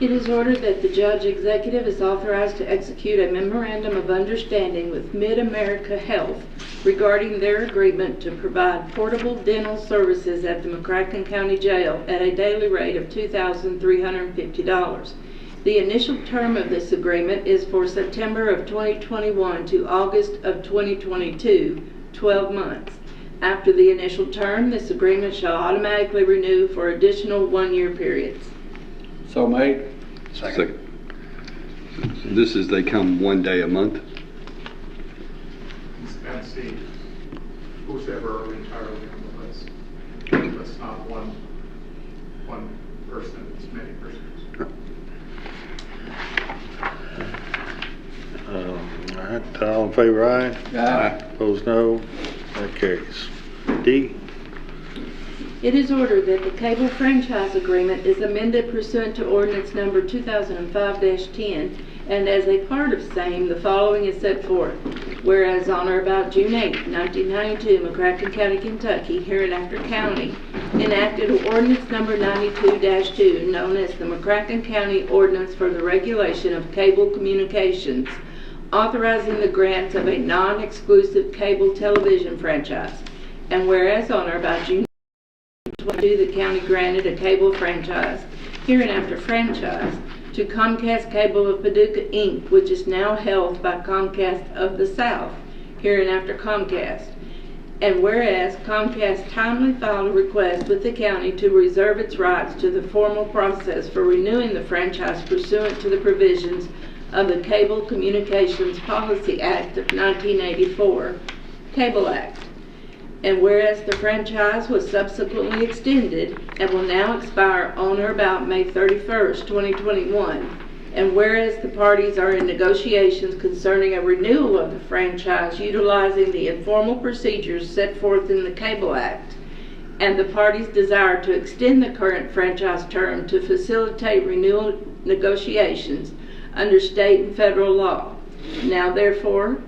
It is ordered that the judge executive is authorized to execute a memorandum of understanding with Mid-America Health regarding their agreement to provide portable dental services at the McCracken County Jail at a daily rate of $2,350. The initial term of this agreement is for September of 2021 to August of 2022, 12 months. After the initial term, this agreement shall automatically renew for additional one-year periods. So made. Second. This is, they come one day a month? And see who's ever entirely on the list. That's not one person, it's many persons. all right, all in favor, aye? Aye. Opposed, no. That carries. D, It is ordered that the cable franchise agreement is amended pursuant to ordinance number 2005-10, and as a part of same, the following is set forth. Whereas on or about June 8, 1992, McCracken County, Kentucky, hereinafter county, enacted ordinance number 92-2, known as the McCracken County Ordinance for the Regulation of Cable Communications, authorizing the grant of a non-exclusive cable television franchise. And whereas on or about June 22, the county granted a cable franchise, hereinafter franchise, to Comcast Cable of Paducah, Inc., which is now held by Comcast of the South, hereinafter Comcast. And whereas Comcast timely filed a request with the county to reserve its rights to the formal process for renewing the franchise pursuant to the provisions of the Cable Communications Policy Act of 1984, Cable Act. And whereas the franchise was subsequently extended and will now expire on or about May 31st, 2021, and whereas the parties are in negotiations concerning a renewal of the franchise utilizing the informal procedures set forth in the Cable Act, and the parties desire to extend the current franchise term to facilitate renewal negotiations under state and federal law. Now therefore,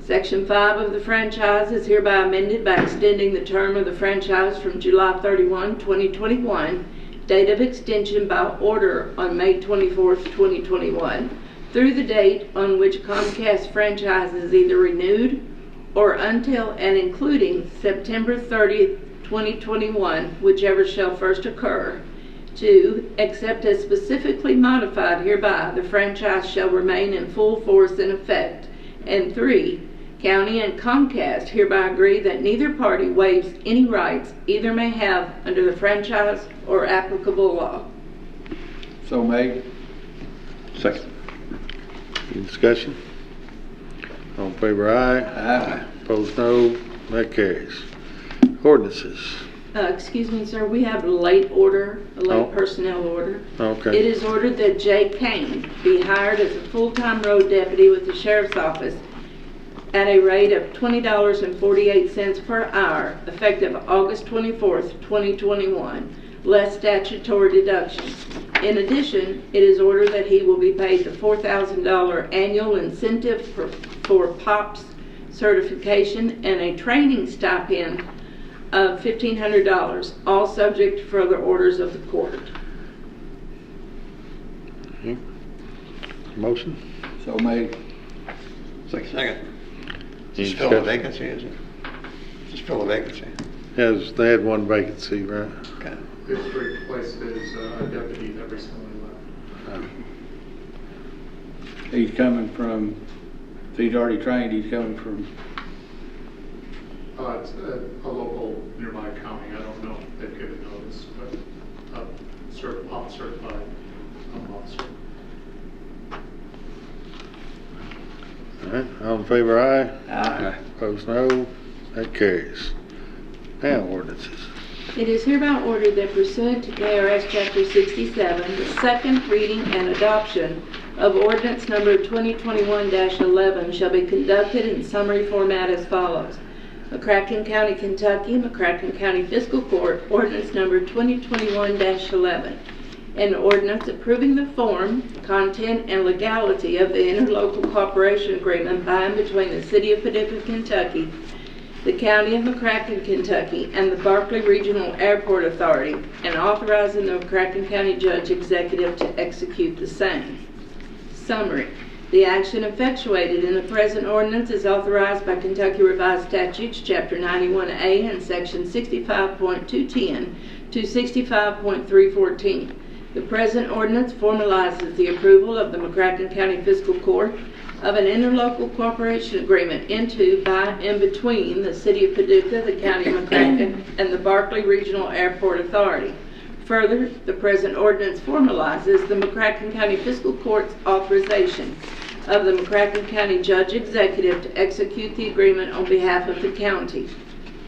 Section 5 of the franchise is hereby amended by extending the term of the franchise from July 31, 2021, date of extension by order on May 24, 2021, through the date on which Comcast franchise is either renewed or until and including September 30, 2021, whichever shall first occur. 2, except as specifically modified hereby, the franchise shall remain in full force and effect. And 3, County and Comcast hereby agree that neither party waives any rights either may have under the franchise or applicable law. So made. Second. any discussion? All in favor, aye? Aye. Opposed, no. That carries. Ordinances. Excuse me, sir, we have a late personnel order. Okay. It is ordered that Jay Kane be hired as a full-time road deputy with the Sheriff's Office at a rate of $20.48 per hour, effective August 24th, 2021, less statutory deductions. In addition, it is ordered that he will be paid the $4,000 annual incentive for POPS certification and a training stipend of $1,500, all subject to further orders of the court. Motion? So made. Second. Any Just fill the discussion? vacancy, is it? Just fill the vacancy. Yes, they had one vacancy, right? Okay. This replaces a deputy that recently left. He's coming from, if he's already trained, he's coming from, It's a local nearby county. I don't know if they've given notice, but certified officer. All right, all in favor, aye? Aye. Opposed, no. That carries. Now ordinances. It is hereby ordered that pursuant to KRS Chapter 67, the second reading and adoption of ordinance number 2021-11 shall be conducted in summary format as follows. McCracken County, Kentucky, McCracken County Fiscal Court, ordinance number 2021-11. An ordinance approving the form, content, and legality of the interlocal cooperation agreement by and between the City of Paducah, Kentucky, the County of McCracken, Kentucky, and the Barkley Regional Airport Authority, and authorizing the McCracken County Judge Executive to execute the same. Summary. The action effectuated in the present ordinance is authorized by Kentucky Revised Statutes, Chapter 91A and Section 65.210 to 65.314. The present ordinance formalizes the approval of the McCracken County Fiscal Court of an interlocal cooperation agreement into, by, and between the City of Paducah, the County of McCracken, and the Barkley Regional Airport Authority. Further, the present ordinance formalizes the McCracken County Fiscal Court's authorization of the McCracken County Judge Executive to execute the agreement on behalf of the county.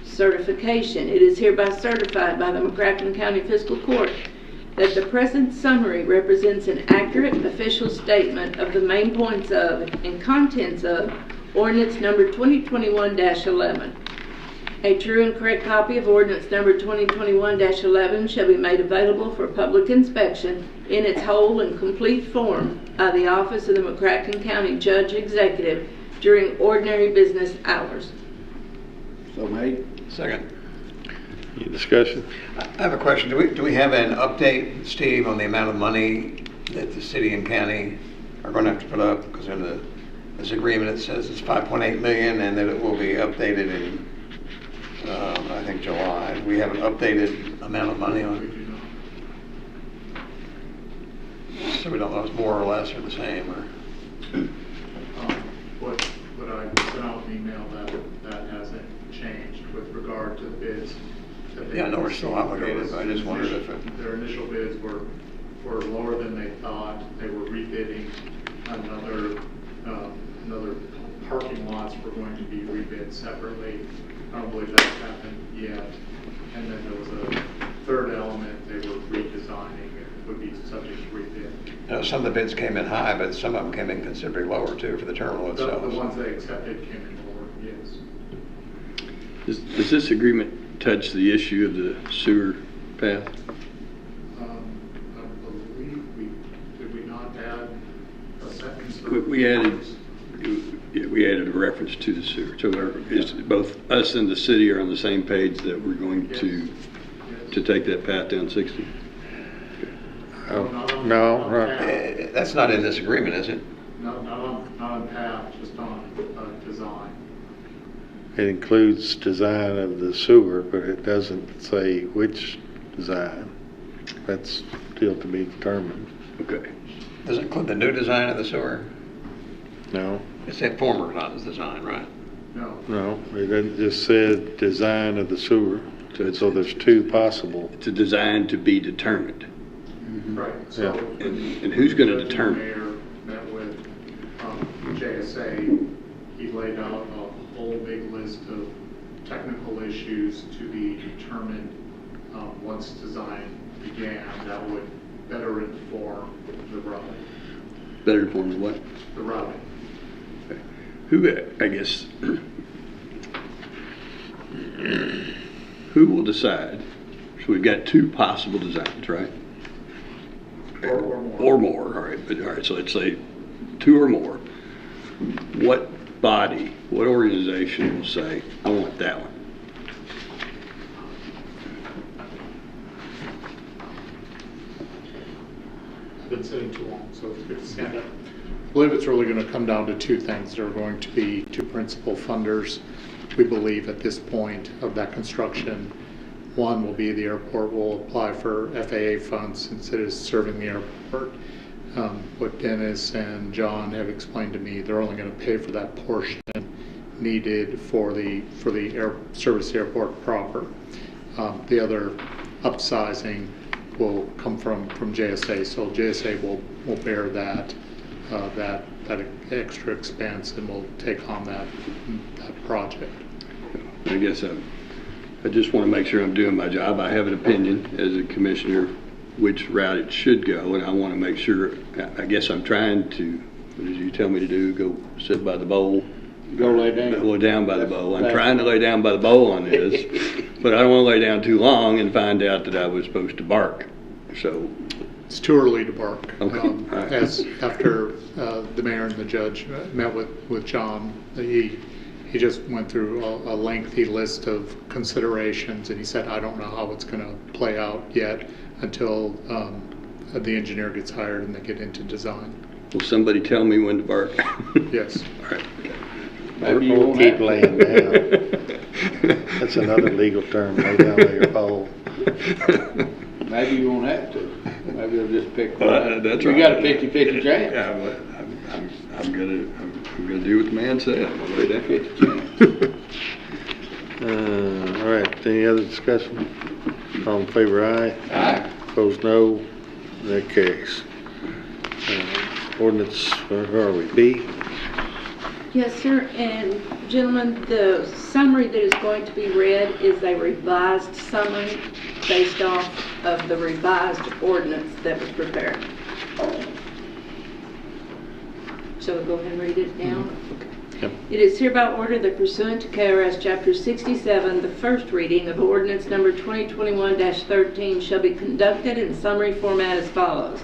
Certification. It is hereby certified by the McCracken County Fiscal Court that the present summary represents an accurate official statement of the main points of and contents of ordinance number 2021-11. A true and correct copy of ordinance number 2021-11 shall be made available for public inspection in its whole and complete form by the Office of the McCracken County Judge Executive during ordinary business hours. so made. Second. Any discussion? I have a question. Do we have an update, Steve, on the amount of money that the city and county are going to have to put up? Because in this agreement it says it's $5.8 million and that it will be updated in, I think, July. We have an updated amount of money on it? So we don't know if it's more or less or the same, or? What I sent out an email that hasn't changed with regard to the bids. Yeah, I know we're still obligated, but I just wondered if it... Their initial bids were lower than they thought. They were rebidding another parking lots were going to be rebid separately. I don't believe that's happened yet. And then there was a third element they were redesigning and would be subject to rebid. Some of the bids came in high, but some of them came in considerably lower too for the terminal itself. The ones they accepted came in lower, yes. Does this agreement touch the issue of the sewer path? I believe did we not add a sentence? We added a reference to the sewer. So is both us and the city are on the same page that we're going to take that path down 60? No, right. That's not in this agreement, is it? Not on path, just on design. It includes design of the sewer, but it doesn't say which design. That's still to be determined. Okay. Does it include the new design of the sewer? No. It said former design, right? No. No, it just said design of the sewer. So there's two possible. It's a design to be determined. Right. So And who's going to determine? The mayor met with JSA. He laid out a whole big list of technical issues to be determined once design began that would better inform the routing. Better inform the what? The routing. Okay. Who, I guess, who will decide? So we've got two possible designs, right? Or more, all right, so let's say two or more. What body, what organization will say, I want that one? been sitting too long, so it's good to stand up. I believe it's really going to come down to two things. There are going to be two principal funders, we believe, at this point of that construction. One will be the airport will apply for FAA funds since it is serving the airport. What Dennis and John have explained to me, they're only going to pay for that portion needed for the service the airport proper. The other upsizing will come from JSA, so JSA will bear that extra expense and will take on that project. I guess I just want to make sure I'm doing my job. I have an opinion as a commissioner which route it should go, and I want to make sure. I guess I'm trying to, what did you tell me to do? Go sit by the bowl. Go lay down. Go down by the bowl. I'm trying to lay down by the bowl on this, but I don't want to lay down too long and find out that I was supposed to bark. So it's too early to bark. Okay. As after the mayor and the judge met with John, he just went through a lengthy list of considerations, and he said, I don't know how it's going to play out yet until the engineer gets hired and they get into design. Will somebody tell me when to bark? Yes. All right. Maybe you Or won't keep have to. laying down. That's another legal term, lay down by your bowl. Maybe you won't have to. Maybe they'll just pick one up. That's You right. got a 50-50 chance. Yeah, but I'm gonna do what the man said. I'm gonna lay down. 50 chance. All right, any other discussion? All in favor, aye. Aye. Opposed, no. That carries. Ordinance, where are we? B? Yes, sir, and gentlemen, the summary that is going to be read is a revised summary based off of the revised ordinance that was prepared. Shall we go ahead and read it now? Yep. It is hereby ordered that pursuant to KRS Chapter 67, the first reading of ordinance number 2021-13 shall be conducted in summary format as follows.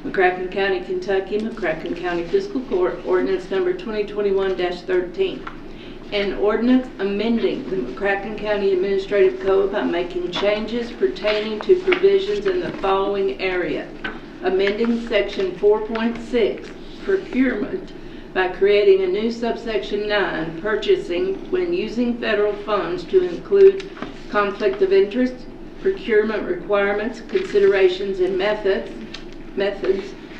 McCracken County, Kentucky, McCracken County Fiscal Court, ordinance number 2021-13. An ordinance amending the McCracken County Administrative Code by making changes pertaining to provisions in the following area. Amending section 4.6, procurement, by creating a new subsection 9, purchasing when using federal funds to include conflict of interest, procurement requirements, considerations and methods,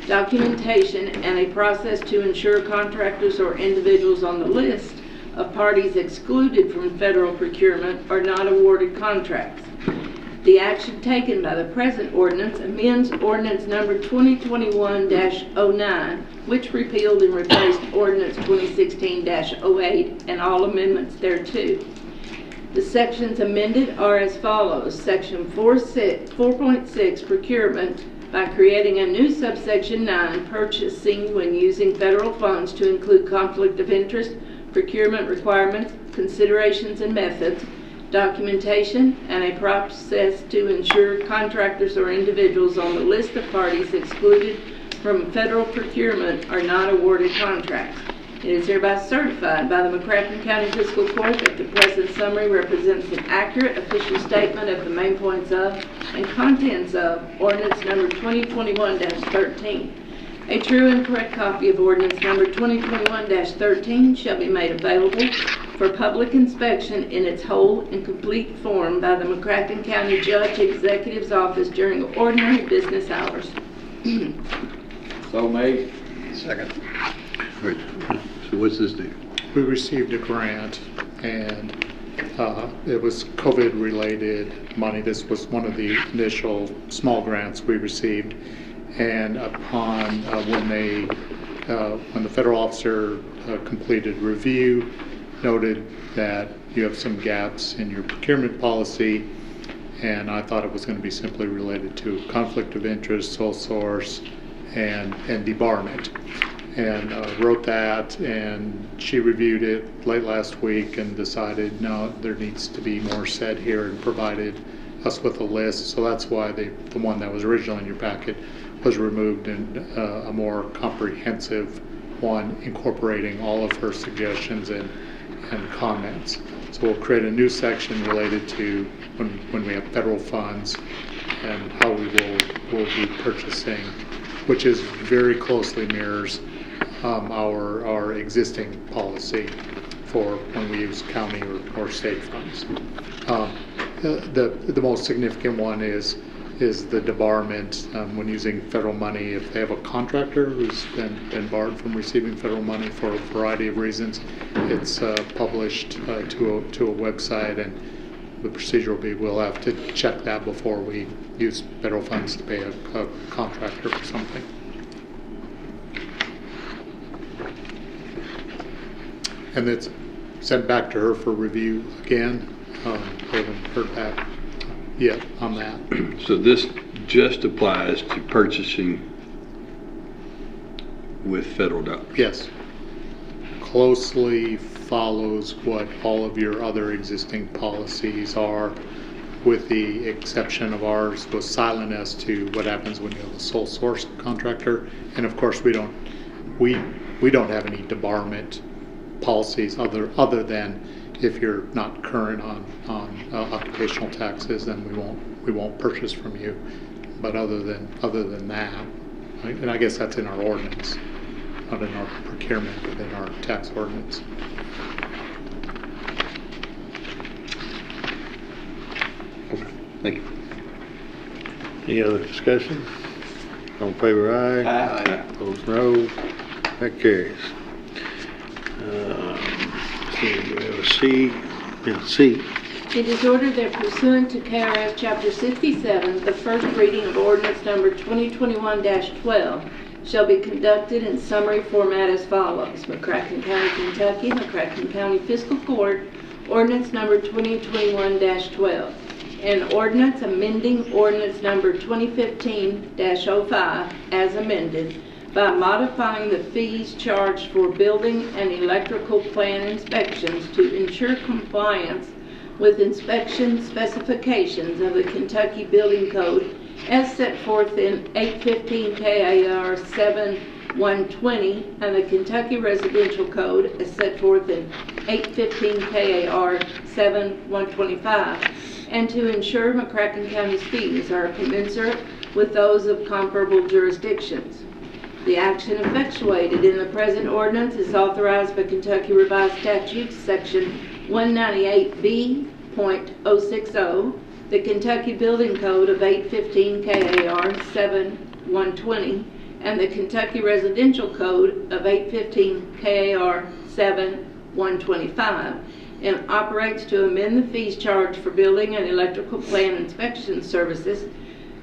documentation, and a process to ensure contractors or individuals on the list of parties excluded from federal procurement are not awarded contracts. The action taken by the present ordinance amends ordinance number 2021-09, which repealed and replaced ordinance 2016-08 and all amendments thereto. The sections amended are as follows. Section 4.6, procurement, by creating a new subsection 9, purchasing when using federal funds to include conflict of interest, procurement requirements, considerations and methods, documentation, and a process to ensure contractors or individuals on the list of parties excluded from federal procurement are not awarded contracts. It is hereby certified by the McCracken County Fiscal Court that the present summary represents an accurate official statement of the main points of and contents of ordinance number 2021-13. A true and correct copy of ordinance number 2021-13 shall be made available for public inspection in its whole and complete form by the McCracken County Judge Executive's Office during ordinary business hours. So made. Second. Right. So what's this do? We received a grant, and it was COVID-related money. This was one of the initial small grants we received. And upon when the federal officer completed review, noted that you have some gaps in your procurement policy, and I thought it was going to be simply related to conflict of interest, sole source, and debarment. And wrote that, and she reviewed it late last week and decided, no, there needs to be more said here, and provided us with a list. So that's why the one that was originally in your packet was removed, and a more comprehensive one incorporating all of her suggestions and comments. So we'll create a new section related to when we have federal funds and how we will be purchasing which is very closely mirrors our existing policy for when we use county or state funds. The most significant one is the debarment when using federal money. If they have a contractor who's been barred from receiving federal money for a variety of reasons, it's published to a website, and the procedure will be we'll have to check that before we use federal funds to pay a contractor for something. And it's sent back to her for review again. We haven't heard back yet on that. So this just applies to purchasing with federal dollars? Yes. Closely follows what all of your other existing policies are, with the exception of ours was silent as to what happens when you have a sole source contractor. And of course we don't have any debarment policies other than if you're not current on occupational taxes, then we won't purchase from you. But other than that, right? And I guess that's in our ordinance, not in our procurement, but in our tax ordinance. Okay, thank you. Any other discussion? All in favor, aye. Aye. Opposed, no. That carries. See, we have a C. Yeah, C. It is ordered that pursuant to KRS Chapter 67, the first reading of ordinance number 2021-12 shall be conducted in summary format as follows. McCracken County, Kentucky, McCracken County Fiscal Court, ordinance number 2021-12. An ordinance amending ordinance number 2015-05 as amended by modifying the fees charged for building and electrical plan inspections to ensure compliance with inspection specifications of the Kentucky Building Code as set forth in 815 KAR 7120 and the Kentucky Residential Code as set forth in 815 KAR 7125, and to ensure McCracken County's fees are commensurate with those of comparable jurisdictions. The action effectuated in the present ordinance is authorized by Kentucky Revised Statutes, Section 198B.060, the Kentucky Building Code of 815 KAR 7120, and the Kentucky Residential Code of 815 KAR 7125, and operates to amend the fees charged for building and electrical plan inspection services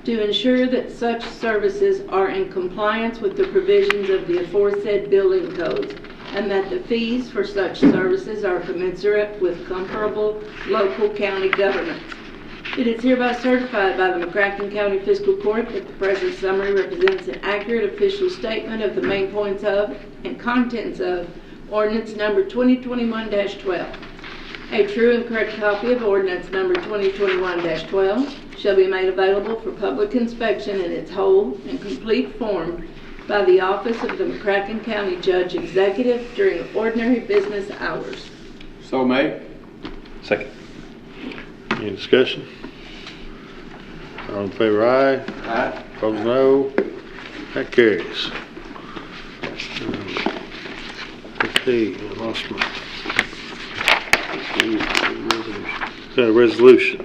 to ensure that such services are in compliance with the provisions of the aforesaid building codes, and that the fees for such services are commensurate with comparable local county governments. It is hereby certified by the McCracken County Fiscal Court that the present summary represents an accurate official statement of the main points of and contents of ordinance number 2021-12. A true and correct copy of ordinance number 2021-12 shall be made available for public inspection in its whole and complete form by the office of the McCracken County Judge Executive during ordinary business hours. So made. Second. Any discussion? All in favor, aye. Aye. Opposed, no. That carries. Okay, I lost my... Got a resolution.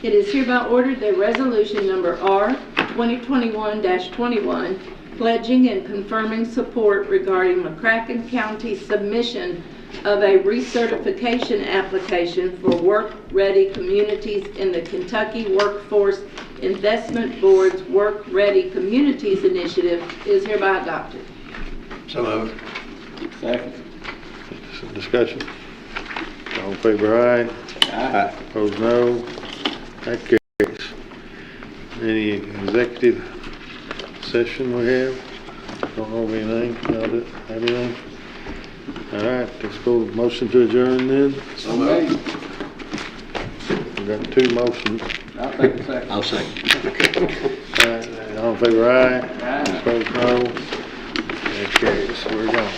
It is hereby ordered that resolution number R 2021-21 pledging and confirming support regarding McCracken County's submission of a recertification application for work-ready communities in the Kentucky Workforce Investment Board's Work-Ready Communities Initiative is hereby adopted. So moved. Second. Some discussion. All in favor, aye. Aye. Opposed, no. That carries. Any executive session we have? Don't know of anything. Y'all have anything? All right, let's go motion to adjourn then. So made. We got two motions. I'll take a second. I'll second. All right, all in favor, aye. Aye. Opposed, no. That carries. We're gone.